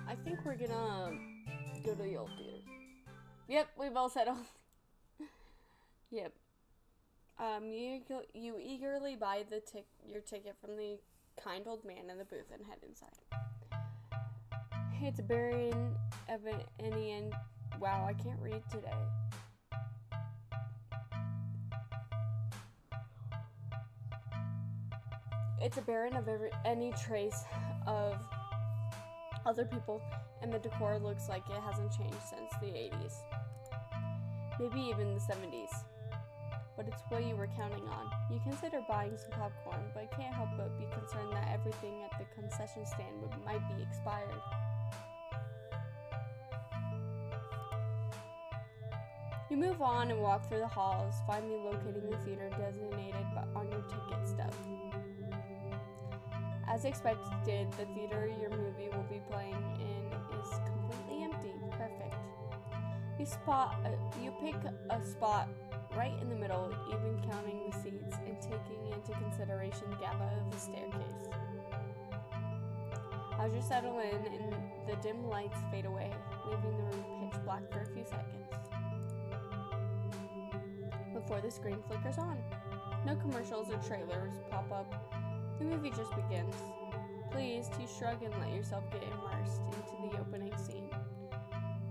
I think we're gonna go to the old theater. Yep, we've all settled. Yep. You eagerly buy your ticket from the kind old man in the booth and head inside. It's a Baron of any end. Wow, I can't read today. It's a barren of any trace of other people, and the decor looks like it hasn't changed since the 80s. Maybe even the 70s. But it's what you were counting on. You consider buying some popcorn, but can't help but be concerned that everything at the concession stand might be expired. You move on and walk through the halls, finally locating the theater designated on your ticket stub. As expected, the theater your movie will be playing in is completely empty. Perfect. You pick a spot right in the middle, even counting the seats and taking into consideration the gap of the staircase. As you settle in and the dim lights fade away, leaving the room pitch black for a few seconds before the screen flickers on. No commercials or trailers pop up. The movie just begins. Pleased, you shrug and let yourself get immersed into the opening scene.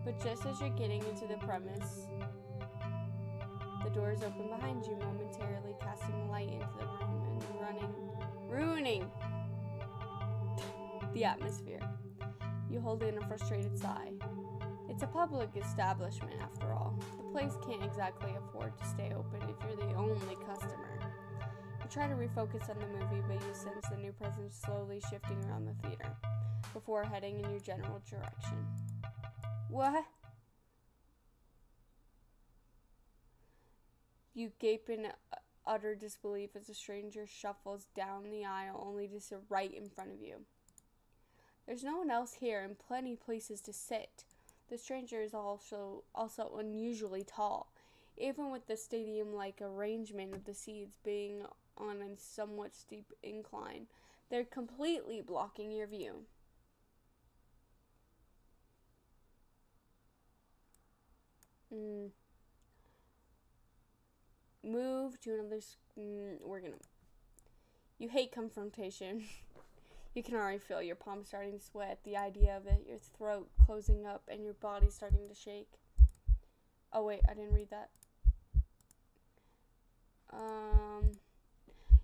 But just as you're getting into the premise, the doors open behind you, momentarily casting light into the room and ruining the atmosphere. You hold in a frustrated sigh. It's a public establishment, after all. The place can't exactly afford to stay open if you're the only customer. You try to refocus on the movie, but you sense the new presence slowly shifting around the theater before heading in your general direction. What? You gape in utter disbelief as a stranger shuffles down the aisle, only to sit right in front of you. There's no one else here and plenty places to sit. The stranger is also unusually tall, even with the stadium-like arrangement of the seats being on a somewhat steep incline. They're completely blocking your view. Move to another. You hate confrontation. You can already feel your palms starting to sweat at the idea of it, your throat closing up, and your body starting to shake. Oh wait, I didn't read that.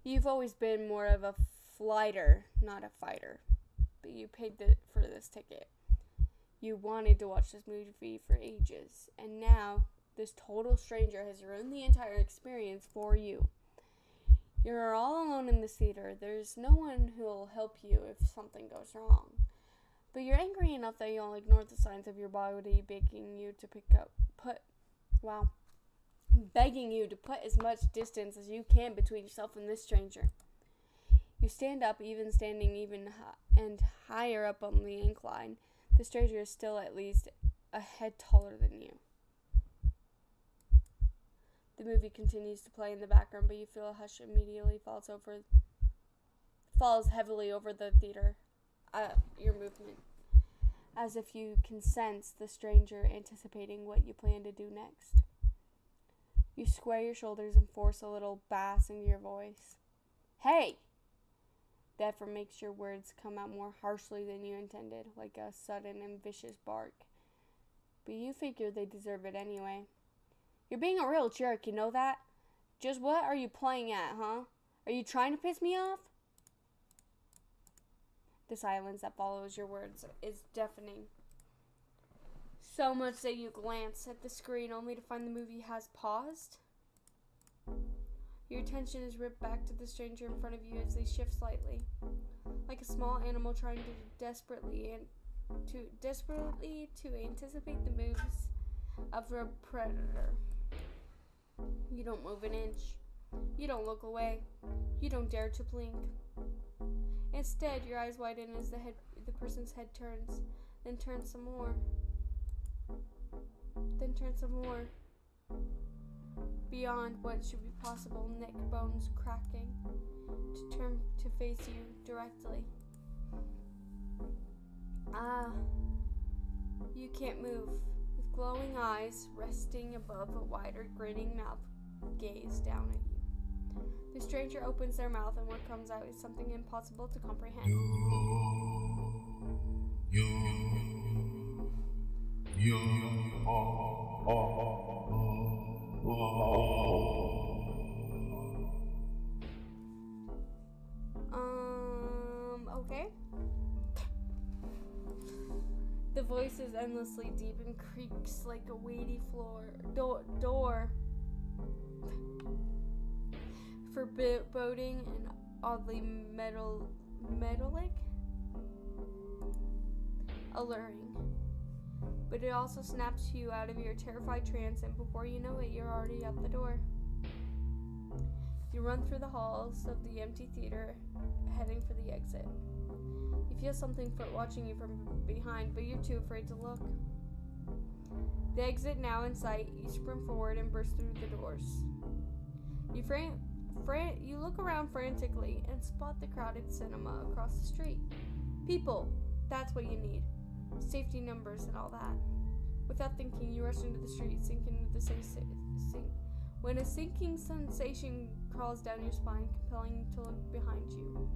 You've always been more of a flighter, not a fighter. But you paid for this ticket. You wanted to watch this movie for ages, and now this total stranger has ruined the entire experience for you. You're all alone in this theater. There's no one who'll help you if something goes wrong. But you're angry enough that you'll ignore the signs of your body begging you to begging you to put as much distance as you can between yourself and this stranger. You stand up, even standing and higher up on the incline. The stranger is still at least a head taller than you. The movie continues to play in the background, but you feel a hush immediately falls heavily over the theater, your movement, as if you can sense the stranger anticipating what you plan to do next. You square your shoulders and force a little bass into your voice. Hey! The effort makes your words come out more harshly than you intended, like a sudden and vicious bark. But you figure they deserve it anyway. You're being a real jerk, you know that? Just what are you playing at, huh? Are you trying to piss me off? The silence that follows your words is deafening. So much that you glance at the screen only to find the movie has paused. Your attention is ripped back to the stranger in front of you as they shift slightly, like a small animal trying to desperately to anticipate the moves of a predator. You don't move an inch. You don't look away. You don't dare to blink. Instead, your eyes widen as the person's head turns, then turns some more. Beyond what should be possible, neck bones cracking, to turn to face you directly. You can't move, with glowing eyes resting above a wider, grinning mouth, gaze down at you. The stranger opens their mouth, and what comes out is something impossible to comprehend. Okay. The voice is endlessly deep and creaks like a weighty door. Foreboding and oddly metallic, alluring. But it also snaps you out of your terrified trance, and before you know it, you're already out the door. You run through the halls of the empty theater, heading for the exit. You feel something watching you from behind, but you're too afraid to look. The exit now in sight, you sprint forward and burst through the doors. You look around frantically and spot the crowded cinema across the street. People, that's what you need. Safety numbers and all that. Without thinking, you rush into the street, when a sinking sensation crawls down your spine, compelling you to look behind you.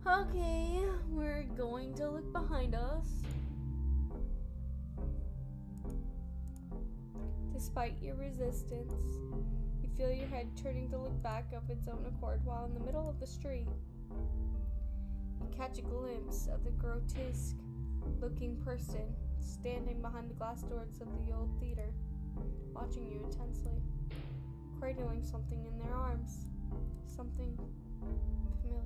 Okay, we're going to look behind us. Despite your resistance, you feel your head turning to look back of its own accord while in the middle of the street. You catch a glimpse of the grotesque-looking person standing behind the glass doors of the old theater, watching you intensely, cradling something in their arms, something familiar.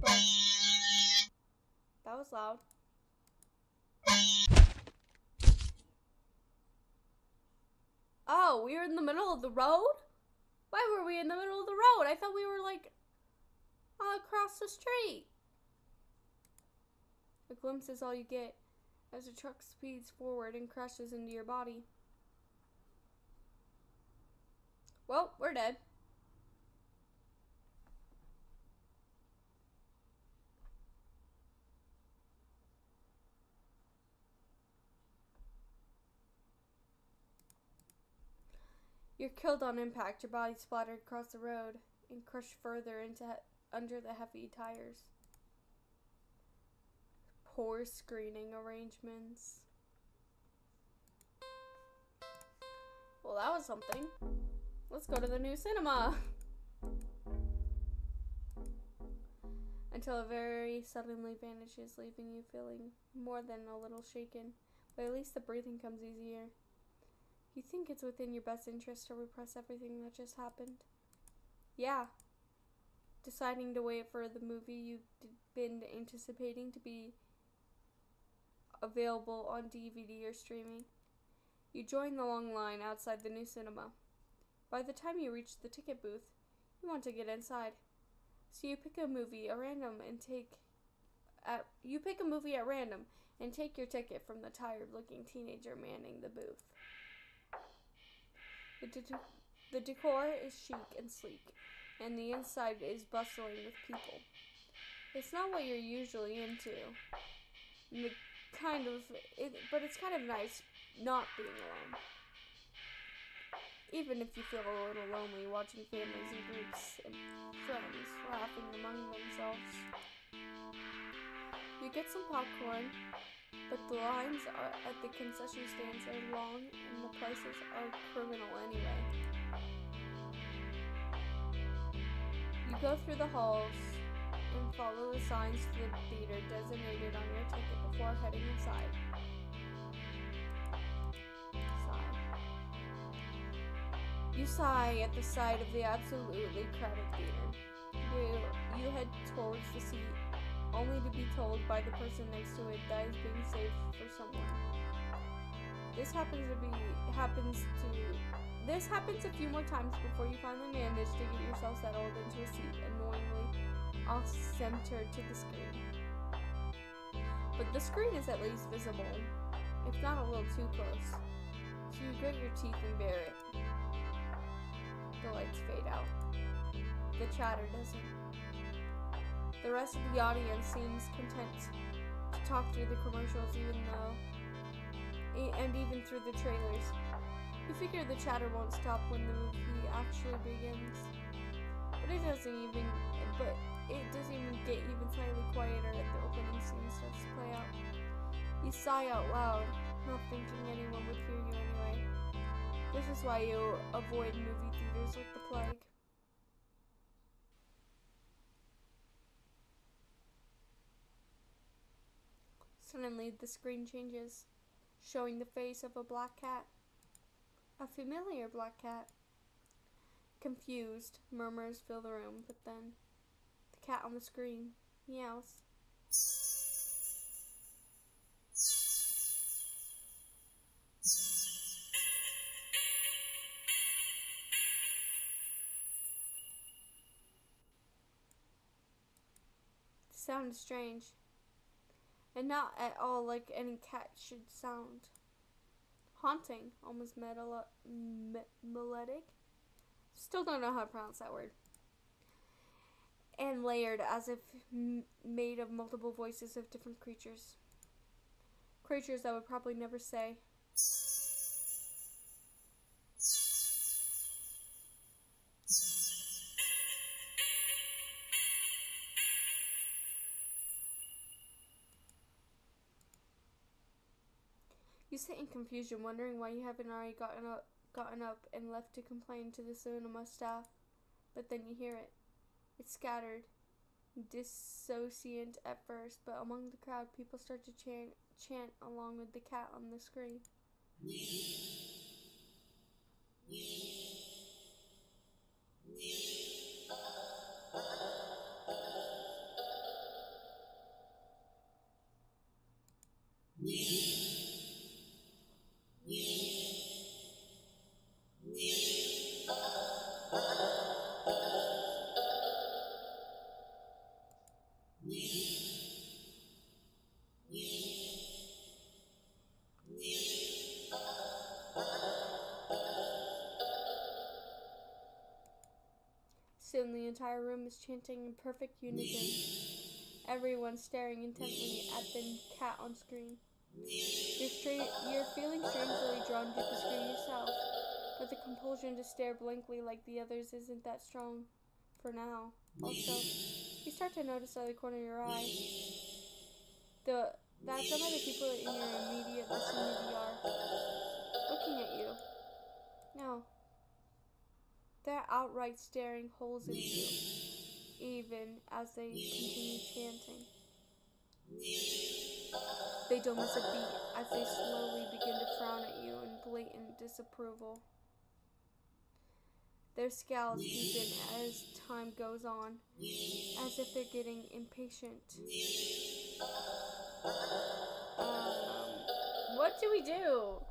But that was loud. Oh, we were in the middle of the road? Why were we in the middle of the road? I thought we were like across the street. A glimpse is all you get as the truck speeds forward and crashes into your body. Well, we're dead. You're killed on impact, your body splattered across the road and crushed further under the heavy tires. Poor screening arrangements. Well, that was something. Let's go to the new cinema. Until it very suddenly vanishes, leaving you feeling more than a little shaken, but at least the breathing comes easier. You think it's within your best interest to repress everything that just happened? Yeah. deciding to wait for the movie you've been anticipating to be available on DVD or streaming. You join the long line outside the new cinema. By the time you reach the ticket booth, you want to get inside. So you pick a movie at random and take your ticket from the tired-looking teenager manning the booth. The decor is chic and sleek, and the inside is bustling with people. It's not what you're usually into, but it's kind of nice not being alone. Even if you feel a little lonely watching families and groups and friends laughing among themselves. You get some popcorn, but the lines at the concession stands are long and the prices are criminal anyway. You go through the halls and follow the signs to the theater designated on your ticket before heading inside. You sigh at the sight of the absolutely crowded theater. You head towards the seat, only to be told by the person next to it that is being saved for someone. This happens a few more times before you finally manage to get yourself settled into a seat, annoyingly off-centered to the screen. But the screen is at least visible, if not a little too close, so you grit your teeth and bear it. The lights fade out. The chatter doesn't. The rest of the audience seems content to talk through the commercials even through the trailers. You figure the chatter won't stop when the movie actually begins. But it doesn't even get even slightly quieter at the opening scene starts to play out. You sigh out loud, not thinking anyone would hear you anyway. This is why you avoid movie theaters like the plague. Suddenly, the screen changes, showing the face of a black cat. A familiar black cat. Confused, murmurs fill the room, but then the cat on the screen meows. The sound is strange, and not at all like any cat should sound. Haunting, almost melodic. Still don't know how to pronounce that word. And layered as if made of multiple voices of different creatures. Creatures that would probably never say. You sit in confusion, wondering why you haven't already gotten up and left to complain to the cinema staff. But then you hear it. It's scattered, dissociant at first, but among the crowd, people start to chant along with the cat on the screen. Soon the entire room is chanting in perfect unison, everyone staring intently at the cat on screen. You're feeling strangely drawn to the screen yourself, but the compulsion to stare blankly like the others isn't that strong for now. Also, you start to notice out of the corner of your eye that some of the people in your immediate vicinity are looking at you. No. They're outright staring holes into you, even as they continue chanting. They don't miss a beat as they slowly begin to frown at you in blatant disapproval. Their scowls deepen as time goes on, as if they're getting impatient. What do we do?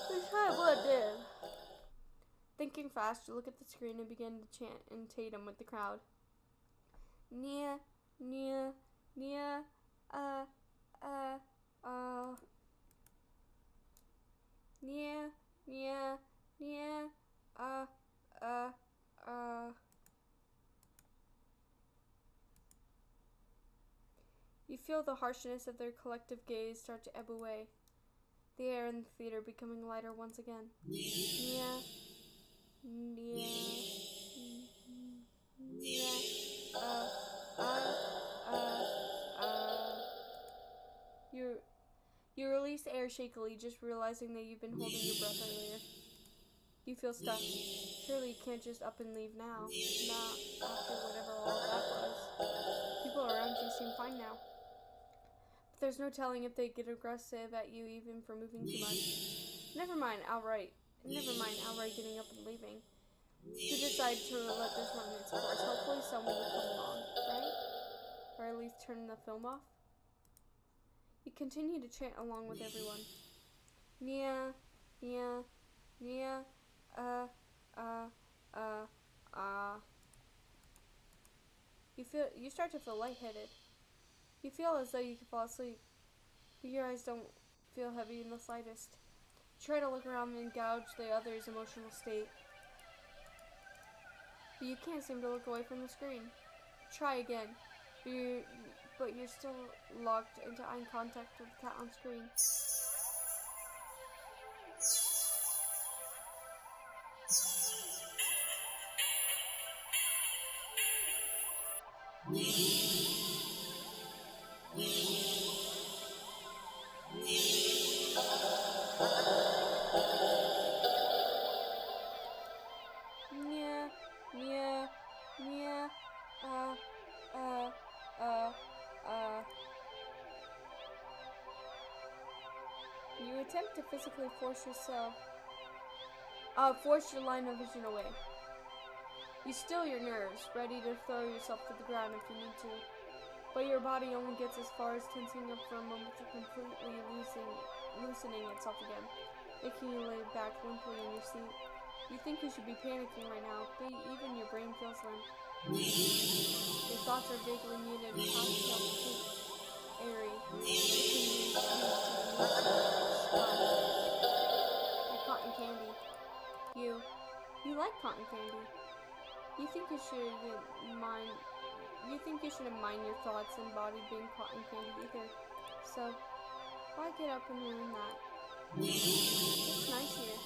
Decide what did. Thinking fast, you look at the screen and begin to chant in tandem with the crowd. Nia, Nia, Nia, Nia, Nia, Nia, You feel the harshness of their collective gaze start to ebb away. The air in the theater becoming lighter once again. Nia, Nia, Nia, You release air shakily, just realizing that you've been holding your breath earlier. You feel stuck. Surely you can't just up and leave now. Not after whatever all that was. People around you seem fine now. But there's no telling if they get aggressive at you even for moving too much. Never mind outright getting up and leaving. You decide to let this run its course. Hopefully someone will come along, right? Or at least turn the film off. You continue to chant along with everyone. Nia, Nia, Nia, You start to feel lightheaded. You feel as though you could fall asleep, but your eyes don't feel heavy in the slightest. You try to look around and gauge the other's emotional state, but you can't seem to look away from the screen. Try again, but you're still locked into eye contact with the cat on screen. Nia, Nia, Nia, You attempt to physically force your line of vision away. You still your nerves, ready to throw yourself to the ground if you need to. But your body only gets as far as tensing up for a moment to completely loosening itself again, making you lay back limply in your seat. You think you should be panicking right now, but even your brain feels limp. Your thoughts are vaguely muted, airy, like cotton candy. You like cotton candy. You think you shouldn't mind your thoughts and body being cotton candy either. So, why get up and ruin that? It's nice here.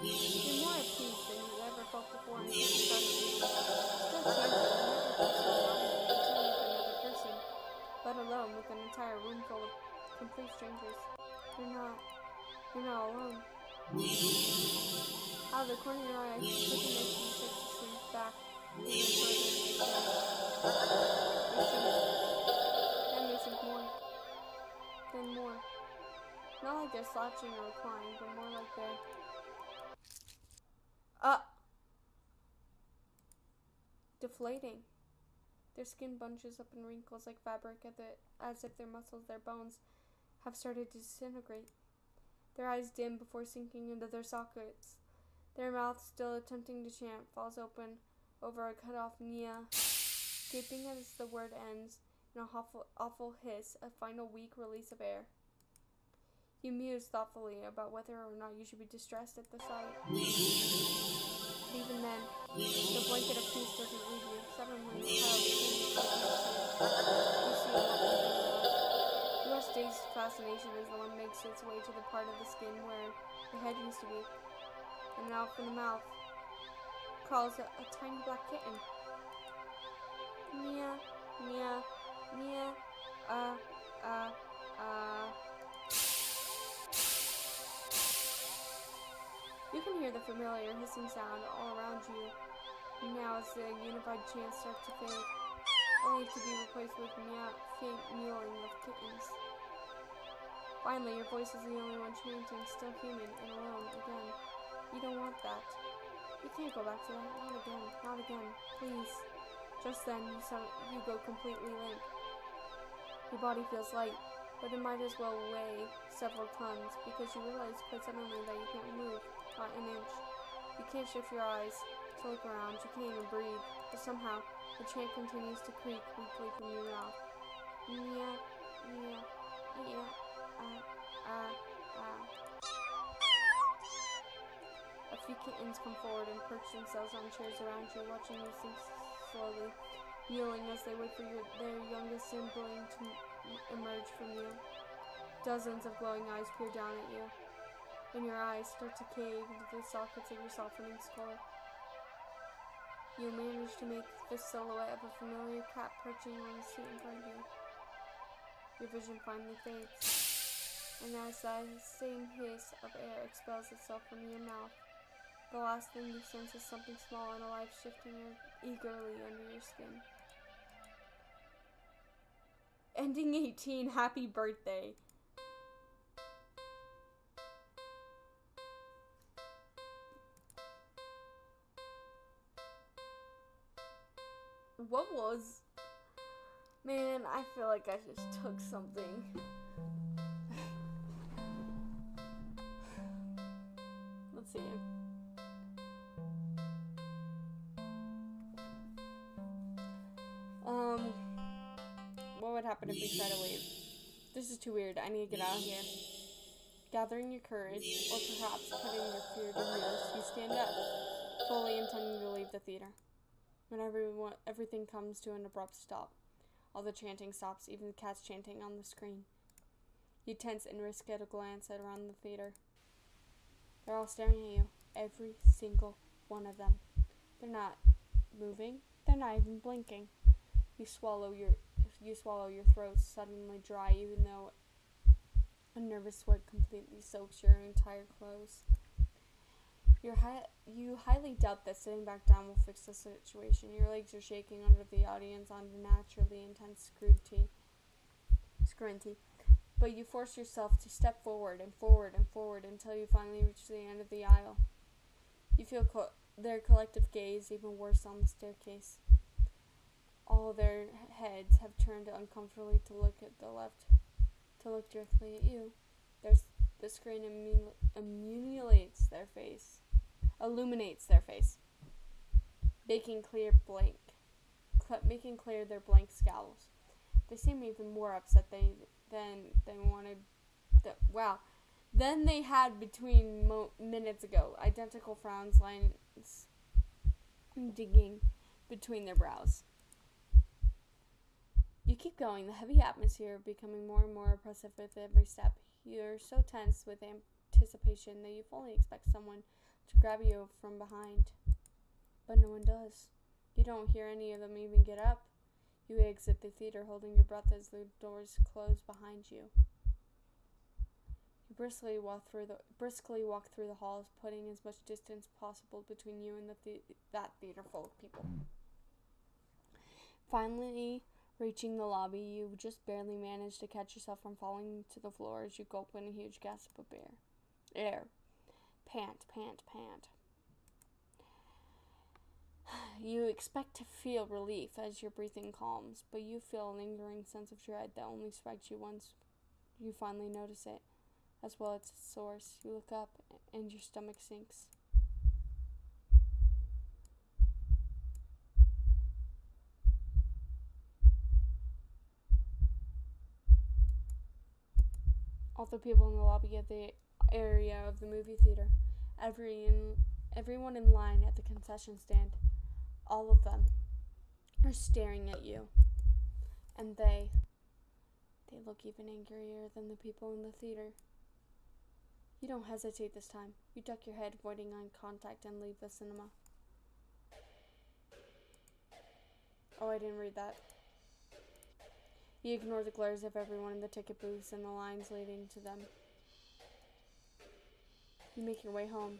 You're more at peace than you ever felt before and you started reading. Still chances you never felt so alive until with another person, let alone with an entire room full of complete strangers. You're not alone. Out of the corner of your eye, looking at you, start to sink back even further into your chair. Then they sink more. Then more. Not like they're slouching or reclining, but more like they're deflating. Their skin bunches up in wrinkles like fabric as if their muscles, their bones, have started to disintegrate. Their eyes dim before sinking into their sockets. Their mouth, still attempting to chant, falls open over a cut-off Nia, gaping as the word ends in a awful hiss, a final weak release of air. You muse thoughtfully about whether or not you should be distressed at the sight. But even then, the blanket of peace doesn't leave you. Suddenly, the child begins to you see a lovely Your dazed fascination as the one makes its way to the part of the skin where the head used to be. And out from the mouth crawls a tiny black kitten. Nia, Nia, Nia, You can hear the familiar hissing sound all around you now as the unified chants start to fade. only to be replaced with faint mewling of kittens. Finally, your voice is the only one chanting, still human and alone again. You don't want that. You can't go back to that. Not again. Not again. Please. Just then, you go completely limp. Your body feels light, but it might as well weigh several tons, because you realize quite suddenly that you can't move, not an inch. You can't shift your eyes to look around, you can't even breathe, but somehow, the chant continues to creak weakly from your mouth. Meow, meow, meow, A few kittens come forward and perch themselves on chairs around you, watching you sink slowly, mewing as they wait for their youngest sibling to emerge from you. Dozens of glowing eyes peer down at you, and your eyes start to cave into the sockets of your softening skull. You manage to make the silhouette of a familiar cat perching on the seat in front of you. Your vision finally fades, and as that same hiss of air expels itself from your mouth, the last thing you sense is something small and alive shifting eagerly under your skin. Ending 18, happy birthday. What was? Man, I feel like I just took something. Let's see. What would happen if we try to leave? This is too weird. I need to get out of here. Gathering your courage, or perhaps putting your fear to use, you stand up, fully intending to leave the theater. When everything comes to an abrupt stop. All the chanting stops, even the cats chanting on the screen. You tense and risk at a glance around the theater. They're all staring at you, every single one of them. They're not moving. They're not even blinking. You swallow your throat suddenly dry, even though a nervous sweat completely soaks your entire clothes. You highly doubt that sitting back down will fix the situation. Your legs are shaking under the audience under naturally intense scrutiny. But you force yourself to step forward and forward and forward until you finally reach the end of the aisle. You feel their collective gaze even worse on the staircase. All their heads have turned uncomfortably to look at the left, to look directly at you. The screen illuminates their face, making clear their blank scowls. They seem even more upset than they had between minutes ago. Identical frowns, lines digging between their brows. You keep going, the heavy atmosphere becoming more and more oppressive with every step. You're so tense with anticipation that you fully expect someone to grab you from behind. But no one does. You don't hear any of them even get up. You exit the theater holding your breath as the doors close behind you. You briskly walk through the halls, putting as much distance possible between you and that theater full of people. Finally, reaching the lobby, you just barely manage to catch yourself from falling to the floor as you gulp in a huge gasp of air. Pant, pant, pant. You expect to feel relief as your breathing calms, but you feel a lingering sense of dread that only strikes you once you finally notice it, as well as its source. You look up, and your stomach sinks. All the people in the lobby of the area of the movie theater, everyone in line at the concession stand, all of them are staring at you, and they look even angrier than the people in the theater. You don't hesitate this time. You duck your head, avoiding eye contact, and leave the cinema. Oh, I didn't read that. You ignore the glares of everyone in the ticket booths and the lines leading to them. You make your way home.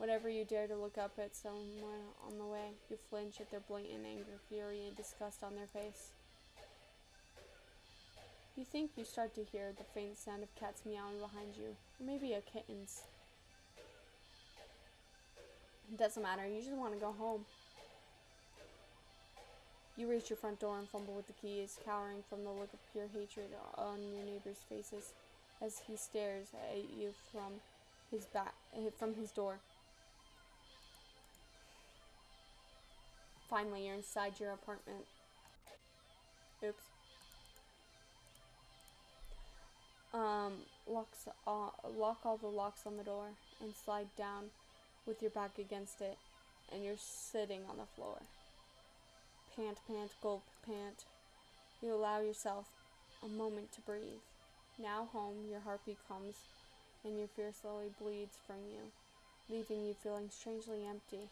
Whenever you dare to look up at someone on the way, you flinch at their blatant anger, fury, and disgust on their face. You think you start to hear the faint sound of cats meowing behind you, or maybe a kitten's. It doesn't matter, you just want to go home. You reach your front door and fumble with the keys, cowering from the look of pure hatred on your neighbor's faces as he stares at you from his door. Finally, you're inside your apartment. Oops. Lock all the locks on the door and slide down with your back against it, and you're sitting on the floor. Pant, pant, gulp, pant. You allow yourself a moment to breathe. Now home, your heartbeat comes, and your fear slowly bleeds from you, leaving you feeling strangely empty.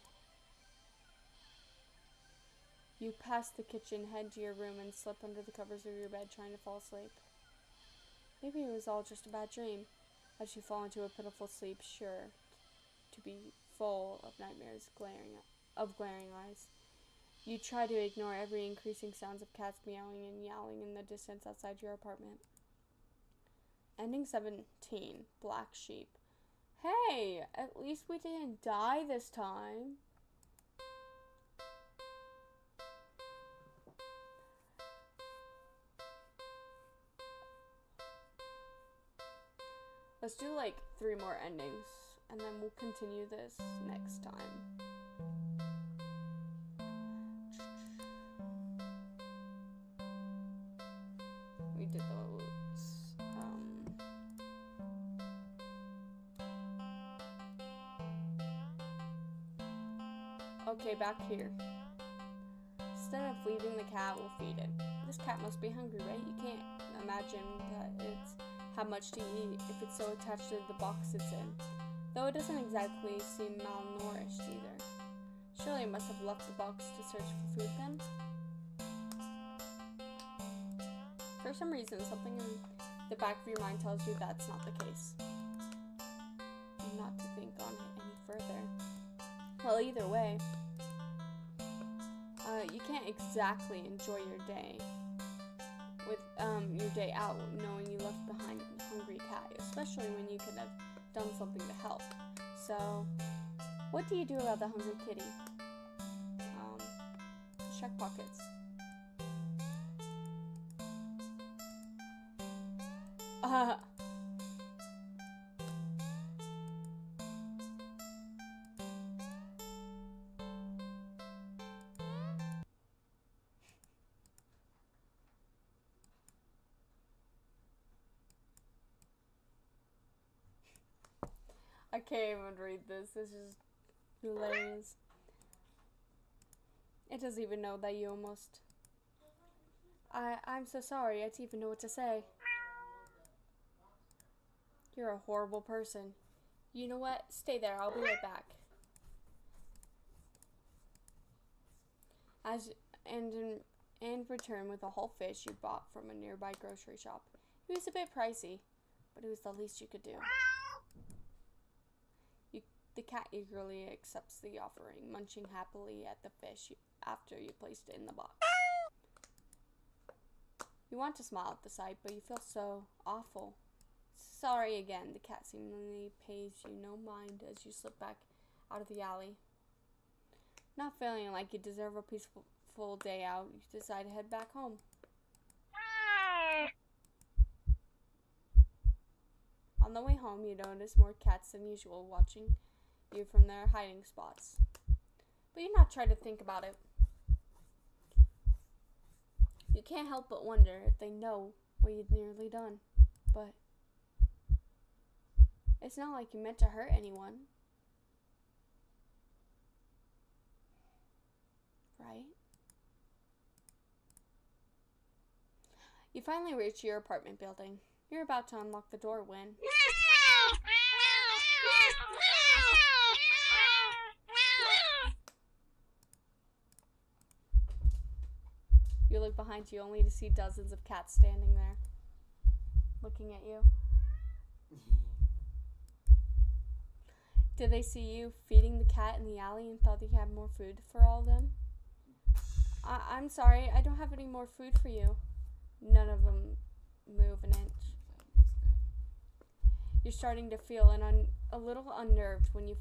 You pass the kitchen, head to your room, and slip under the covers of your bed, trying to fall asleep. Maybe it was all just a bad dream, as you fall into a pitiful sleep, sure to be full of nightmares, glaring eyes. You try to ignore every increasing sounds of cats meowing and yowling in the distance outside your apartment. Ending 17, Black Sheep. Hey, at least we didn't die this time. Let's do like 3 more endings, and then we'll continue this next time. We did those. Okay, back here. Instead of leaving the cat, we'll feed it. This cat must be hungry, right? You can't imagine that it's how much to eat if it's so attached to the box it's in. Though it doesn't exactly seem malnourished either. Surely it must have left the box to search for food then? For some reason, something in the back of your mind tells you that's not the case. And not to think on it any further. Well, either way, you can't exactly enjoy your day with your day out knowing you left behind a hungry cat, especially when you could have done something to help. So, what do you do about the hungry kitty? Check pockets. I can't even read this. This is hilarious. It doesn't even know that you almost... I'm so sorry. I don't even know what to say. You're a horrible person. You know what? Stay there. I'll be right back. And return with a whole fish you bought from a nearby grocery shop. It was a bit pricey, but it was the least you could do. The cat eagerly accepts the offering, munching happily at the fish after you placed it in the box. You want to smile at the sight, but you feel so awful. Sorry again, the cat seemingly pays you no mind as you slip back out of the alley. Not feeling like you deserve a peaceful day out, you decide to head back home. On the way home, you notice more cats than usual watching you from their hiding spots. But you're not trying to think about it. You can't help but wonder if they know what you'd nearly done. But it's not like you meant to hurt anyone. Right? You finally reach your apartment building. You're about to unlock the door when... You look behind you only to see dozens of cats standing there, looking at you. Did they see you feeding the cat in the alley and thought you had more food for all of them? I'm sorry, I don't have any more food for you. None of them move an inch. You're starting to feel a little unnerved when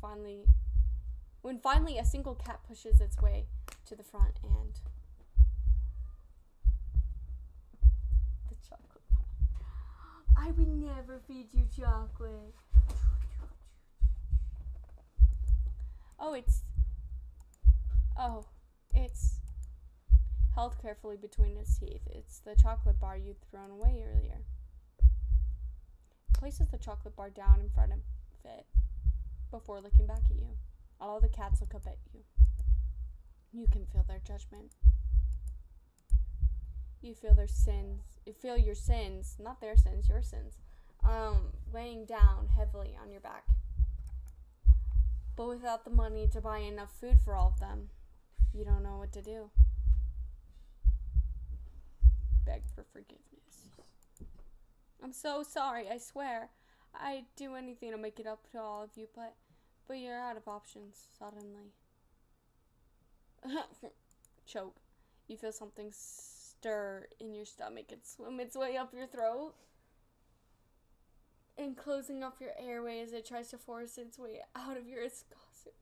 finally a single cat pushes its way to the front and the chocolate. I would never feed you chocolate. It's held carefully between its teeth. It's the chocolate bar you'd thrown away earlier. Places the chocolate bar down in front of it before looking back at you. All the cats look up at you. You can feel their judgment. You feel their sins. You feel your sins, not their sins, your sins, weighing down heavily on your back. But without the money to buy enough food for all of them, you don't know what to do. Beg for forgiveness. I'm so sorry, I swear. I'd do anything to make it up to all of you, but you're out of options suddenly. Choke. You feel something stir in your stomach and swim its way up your throat and closing up your airway as it tries to force its way out of your viscosity.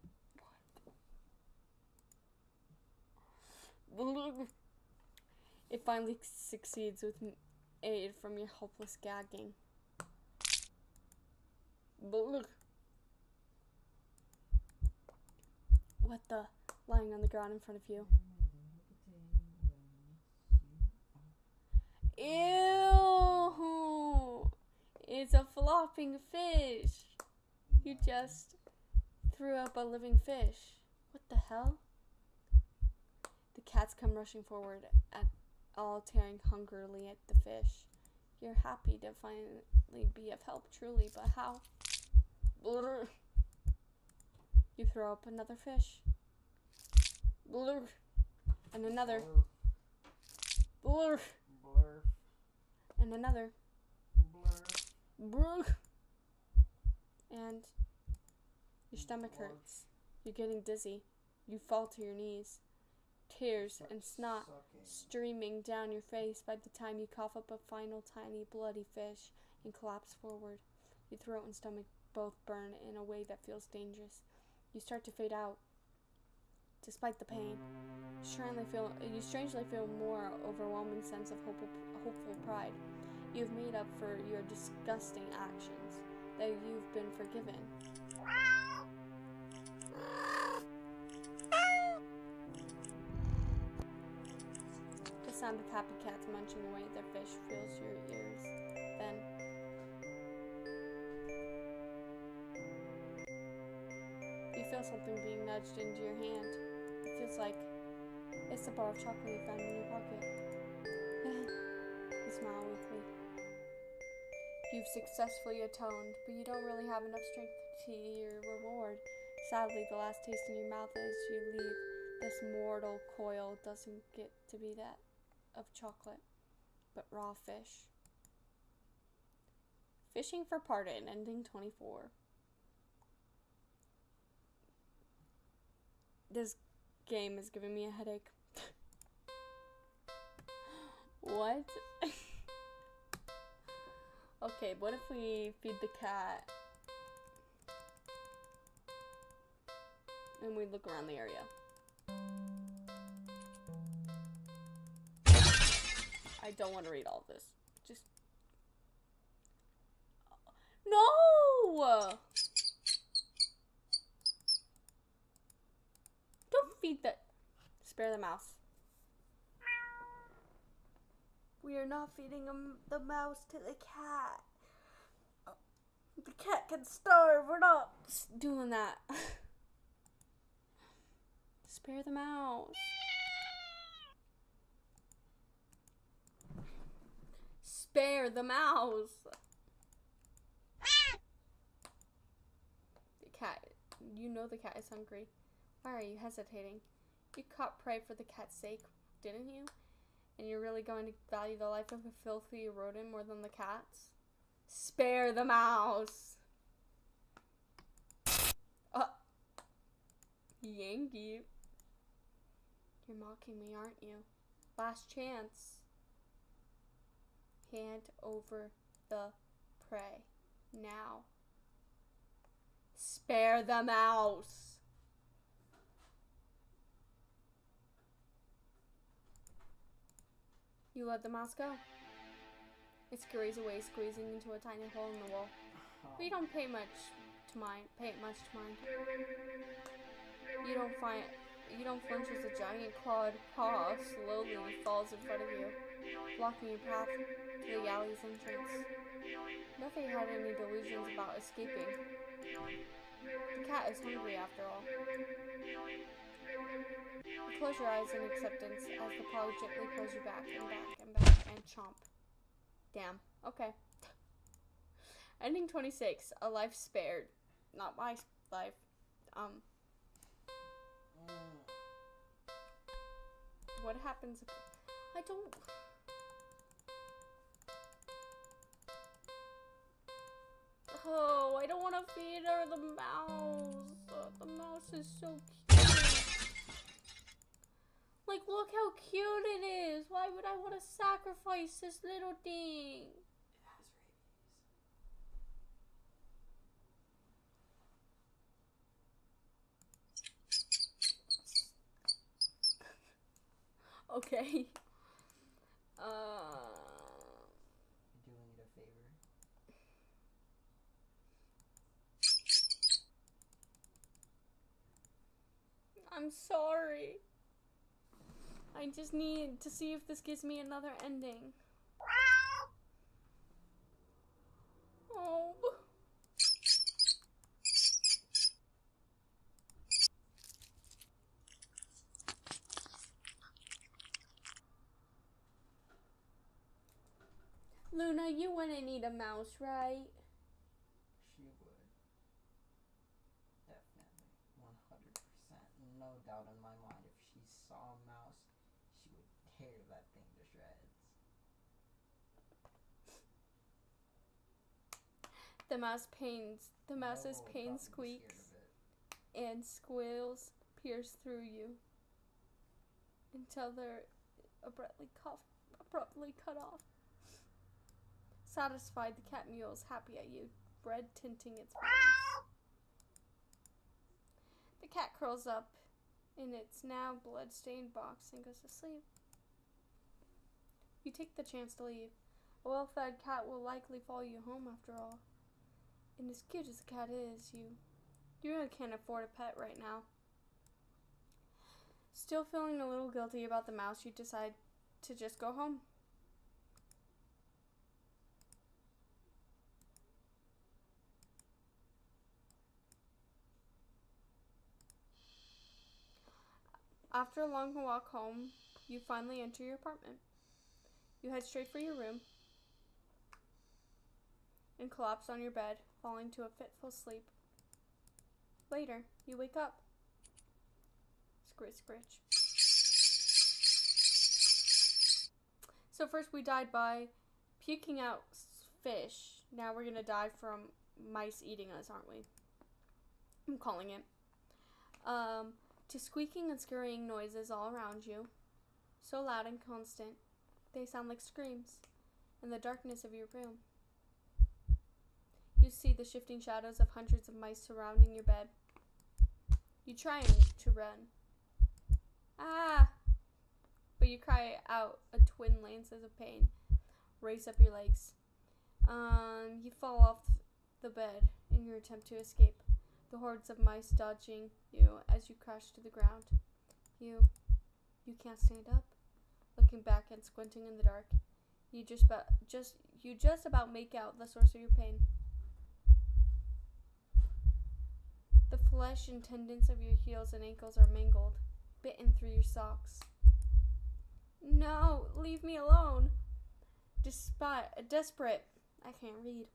It finally succeeds with aid from your helpless gagging. What the? Lying on the ground in front of you. Ew! It's a flopping fish. You just threw up a living fish. What the hell? The cats come rushing forward, all tearing hungrily at the fish. You're happy to finally be of help, truly, but how? You throw up another fish. And another. And another. And your stomach hurts. You're getting dizzy. You fall to your knees. Tears and snot streaming down your face by the time you cough up a final tiny bloody fish and collapse forward. Your throat and stomach both burn in a way that feels dangerous. You start to fade out. Despite the pain, you strangely feel more overwhelming sense of hopeful pride. You've made up for your disgusting actions, that you've been forgiven. The sound of happy cats munching away at their fish fills your ears. Then, you feel something being nudged into your hand. It feels like it's the bar of chocolate you found in your pocket. You smile weakly. You've successfully atoned, but you don't really have enough strength to your reward. Sadly, the last taste in your mouth as you leave this mortal coil doesn't get to be that of chocolate, but raw fish. Fishing for Pardon, ending 24. This game is giving me a headache. What? Okay, what if we feed the cat and we look around the area? I don't want to read all this. Just... No! Don't feed the... Spare the mouse. We are not feeding the mouse to the cat. The cat can starve. We're not doing that. Spare the mouse. Spare the mouse. The cat. You know the cat is hungry. Why are you hesitating? You caught prey for the cat's sake, didn't you? And you're really going to value the life of a filthy rodent more than the cat's? Spare the mouse. Angie. You're mocking me, aren't you? Last chance. Hand over the prey. Now. Spare the mouse. You let the mouse go. It scurries away, squeezing into a tiny hole in the wall. But you don't pay it much to mind. You don't flinch as a giant clawed paw slowly falls in front of you, blocking your path to the alley's entrance. Nothing had any delusions about escaping. The cat is hungry after all. You close your eyes in acceptance as the paw gently pulls you back and back and back and chomp. Damn. Okay. Ending 26. A life spared. Not my life. What happens if I don't... Oh, I don't want to feed her the mouse. The mouse is so cute. Like, look how cute it is. Why would I want to sacrifice this little thing? It has rabies. Okay. You're doing it a favor. I'm sorry. I just need to see if this gives me another ending. Oh. Luna, you wouldn't eat a mouse, right? She would. Definitely. 100%. No doubt in my mind. If she saw a mouse, she would tear that thing to shreds. The mouse's No, pain probably squeaks scared of it. and squeals pierce through you until they're abruptly cut off. Satisfied, the cat mews, happy at you, red tinting its wings. The cat curls up in its now blood-stained box and goes to sleep. You take the chance to leave. A well-fed cat will likely follow you home after all. And as cute as the cat is, you really can't afford a pet right now. Still feeling a little guilty about the mouse, you decide to just go home. After a long walk home, you finally enter your apartment. You head straight for your room and collapse on your bed, falling to a fitful sleep. Later, you wake up. Scritch, scritch. So first we died by puking out fish. Now we're gonna die from mice eating us, aren't we? I'm calling it. To squeaking and scurrying noises all around you, so loud and constant, they sound like screams in the darkness of your room. You see the shifting shadows of hundreds of mice surrounding your bed. You try to run. Ah! But you cry out a twin lances of pain. Race up your legs. You fall off the bed in your attempt to escape. The hordes of mice dodging you as you crash to the ground. You can't stand up. Looking back and squinting in the dark, you just about make out the source of your pain. The flesh and tendons of your heels and ankles are mangled, bitten through your socks. No, leave me alone. Desperate, I can't read.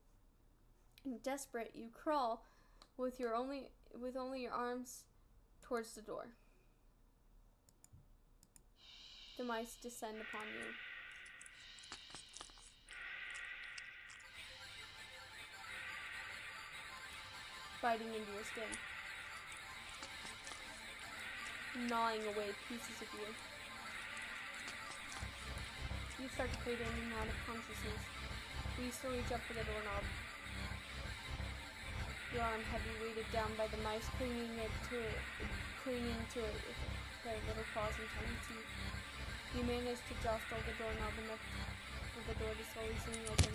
Desperate, you crawl with only your arms towards the door. The mice descend upon you. Biting into your skin. gnawing away pieces of you. You start to fade in and out of consciousness. You still reach up for the doorknob. Your arm heavy, weighted down by the mice, clinging to it with their little claws and tiny teeth. You manage to jostle the doorknob enough for the door to slowly swing open.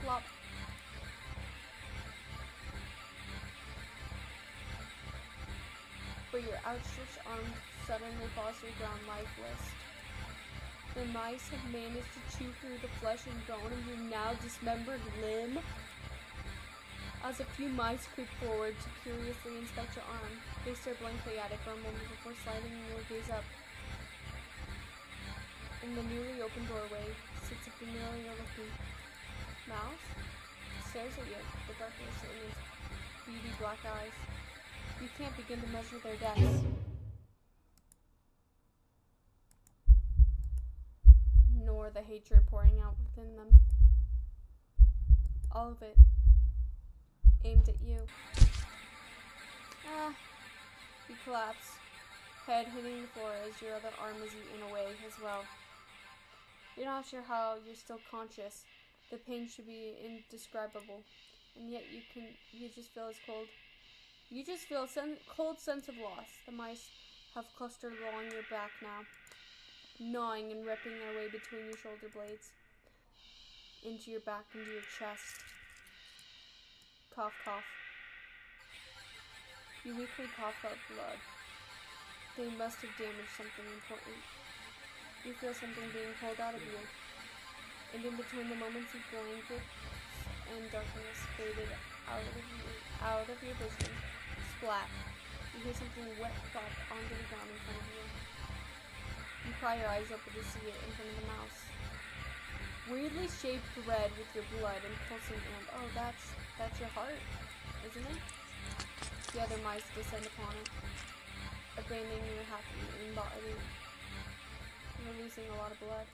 Plop. But your outstretched arm suddenly falls to the ground lifeless. The mice have managed to chew through the flesh and bone of your now dismembered limb. As a few mice creep forward to curiously inspect your arm, they stare blankly at it for a moment before sliding your gaze up. In the newly opened doorway sits a familiar-looking mouse. It stares at you, the darkness in its beady black eyes. You can't begin to measure their depths. Nor the hatred pouring out within them. All of it aimed at you. You collapse, head hitting the floor as your other arm is eaten away as well. You're not sure how you're still conscious. The pain should be indescribable, and yet you just feel as cold. You just feel a cold sense of loss. The mice have clustered along your back now, gnawing and ripping their way between your shoulder blades, into your back, into your chest. Cough, cough. You weakly cough out blood. They must have damaged something important. You feel something being pulled out of you, and in between the moments of blanket and darkness faded out of your vision, splat. You hear something wet plop onto the ground in front of you. You pry your eyes open to see it in front of the mouse. Weirdly shaped red with your blood and pulsing, and oh, that's your heart, isn't it? The other mice descend upon it, abandoning your half-eaten body. You're losing a lot of blood.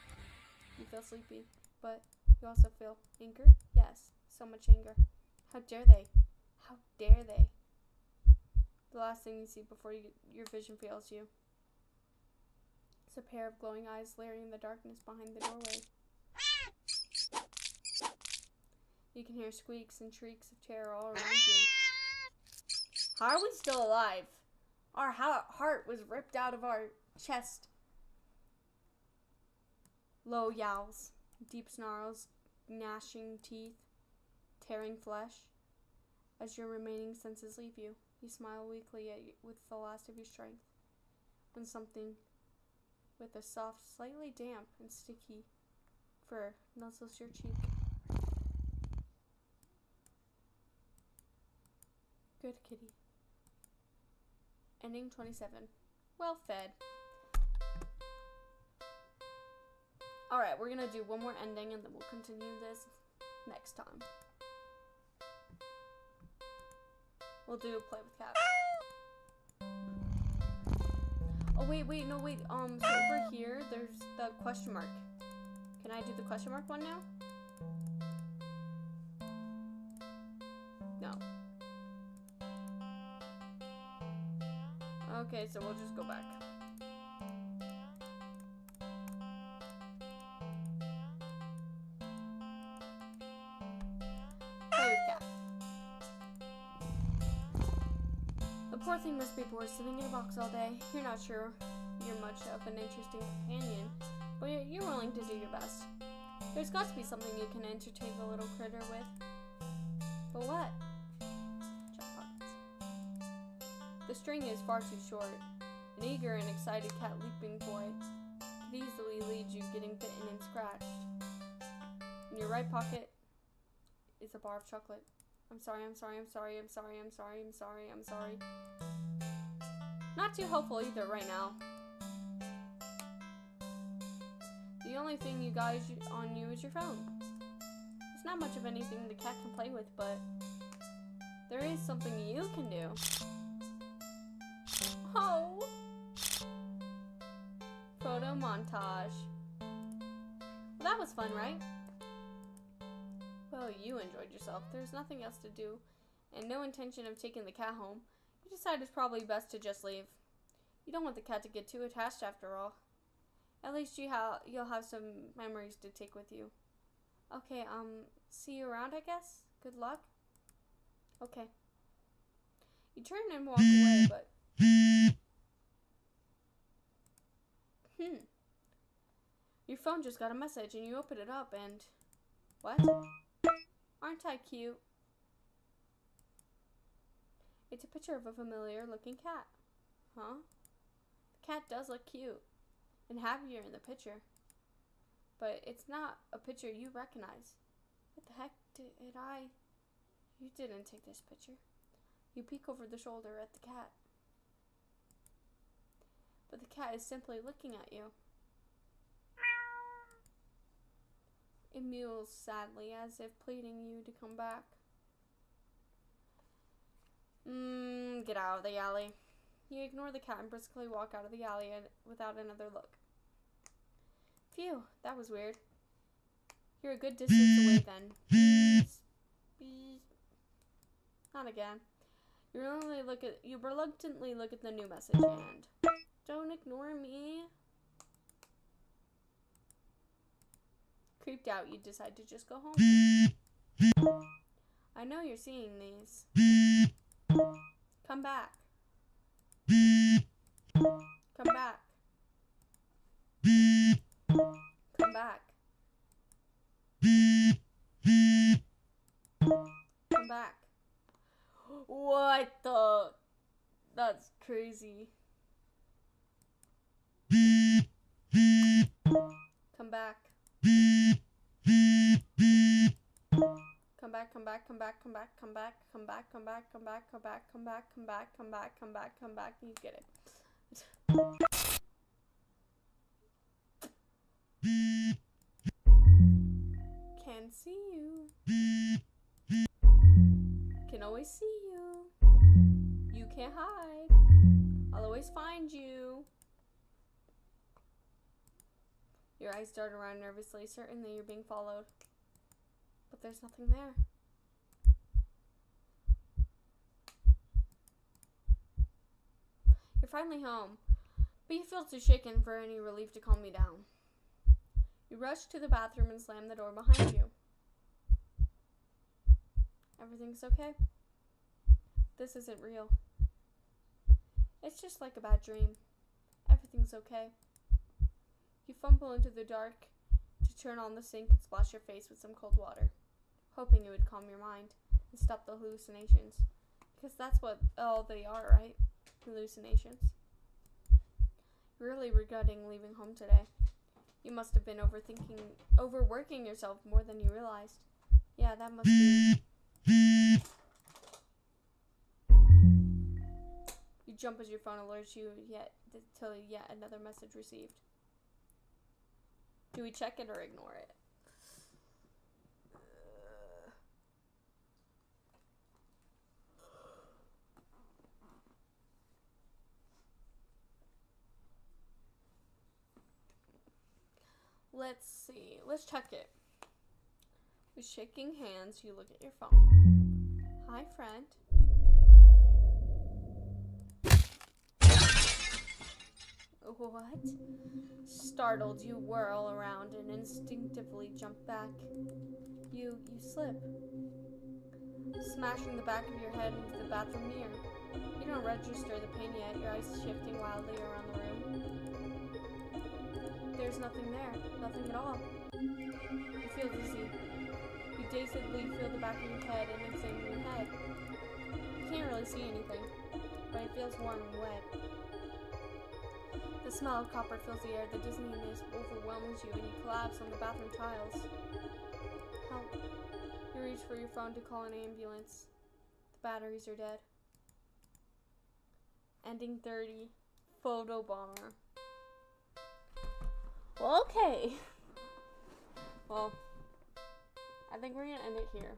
You feel sleepy, but you also feel anger. Yes, so much anger. How dare they? How dare they? The last thing you see before your vision fails you is a pair of glowing eyes glaring in the darkness behind the doorway. You can hear squeaks and shrieks of terror all around you. How are we still alive? Our heart was ripped out of our chest. Low yowls, deep snarls, gnashing teeth, tearing flesh. As your remaining senses leave you, you smile weakly with the last of your strength, when something with a soft, slightly damp and sticky fur nuzzles your cheek. Good kitty. Ending 27. Well fed. Alright, we're gonna do one more ending and then we'll continue this next time. We'll do a play with cat. Oh wait, so over here there's the question mark. Can I do the question mark one now? No. Okay, so we'll just go back. Play with cat. The poor thing must be bored sitting in a box all day. You're not sure you're much of an interesting companion, but you're willing to do your best. There's got to be something you can entertain the little critter with. But what? Check pockets. The string is far too short. An eager and excited cat leaping for it could easily lead you getting bitten and scratched. In your right pocket is a bar of chocolate. I'm sorry. Not too hopeful either right now. The only thing you got on you is your phone. It's not much of anything the cat can play with, but there is something you can do. Oh! Photo montage. Well, that was fun, right? Well, you enjoyed yourself. There's nothing else to do, and no intention of taking the cat home. You You decide it's probably best to just leave. You don't want the cat to get too attached after all. At least you'll have some memories to take with you. Okay, see you around, I guess? Good luck. Okay. You turn and walk away, but... Your phone just got a message and you open it up and... What? Aren't I cute? It's a picture of a familiar looking cat. Huh? The cat does look cute and happier in the picture. But it's not a picture you recognize. What the heck did I... You didn't take this picture. You peek over the shoulder at the cat. But the cat is simply looking at you. It mews sadly as if pleading you to come back. Get out of the alley. You ignore the cat and briskly walk out of the alley without another look. Phew, that was weird. You're a good distance away then. Bees. Not again. You reluctantly look at the new message and don't ignore me. Creeped out, you decide to just go home. I know you're seeing these. Come back. Come back. Come back. Come back. What the? That's crazy. Come back. Come back, come back, come back, come back, come back, come back, come back, come back, come back, come back, come back, come back, come back, come back. You get it. Can't see you. Can always see you. You can't hide. I'll always find you. Your eyes dart around nervously, certain that you're being followed. But there's nothing there. You're finally home, but you feel too shaken for any relief to calm you down. You rush to the bathroom and slam the door behind you. Everything's okay? This isn't real. It's just like a bad dream. Everything's okay. You fumble into the dark to turn on the sink and splash your face with some cold water, hoping it would calm your mind and stop the hallucinations. Because that's what all they are, right? Hallucinations. You're really regretting leaving home today. You must have been overworking yourself more than you realized. Yeah, that must be. You jump as your phone alerts you till yet another message received. Do we check it or ignore it? Let's see. Let's check it. With shaking hands, you look at your phone. Hi, friend. What? Startled, you whirl around and instinctively jump back. You slip, smashing the back of your head into the bathroom mirror. You don't register the pain yet, your eyes shifting wildly around the room. There's nothing there, nothing at all. You feel dizzy. You dazedly feel the back of your head and examine your head. You can't really see anything, but it feels warm and wet. The smell of copper fills the air, the dizziness overwhelms you, and you collapse on the bathroom tiles. Help. You reach for your phone to call an ambulance. The batteries are dead. Ending 30. Photo bomber. Well, okay. Well, I think we're gonna end it here.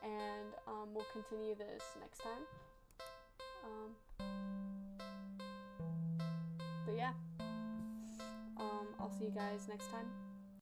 And we'll continue this next time. But yeah. I'll see you guys next time.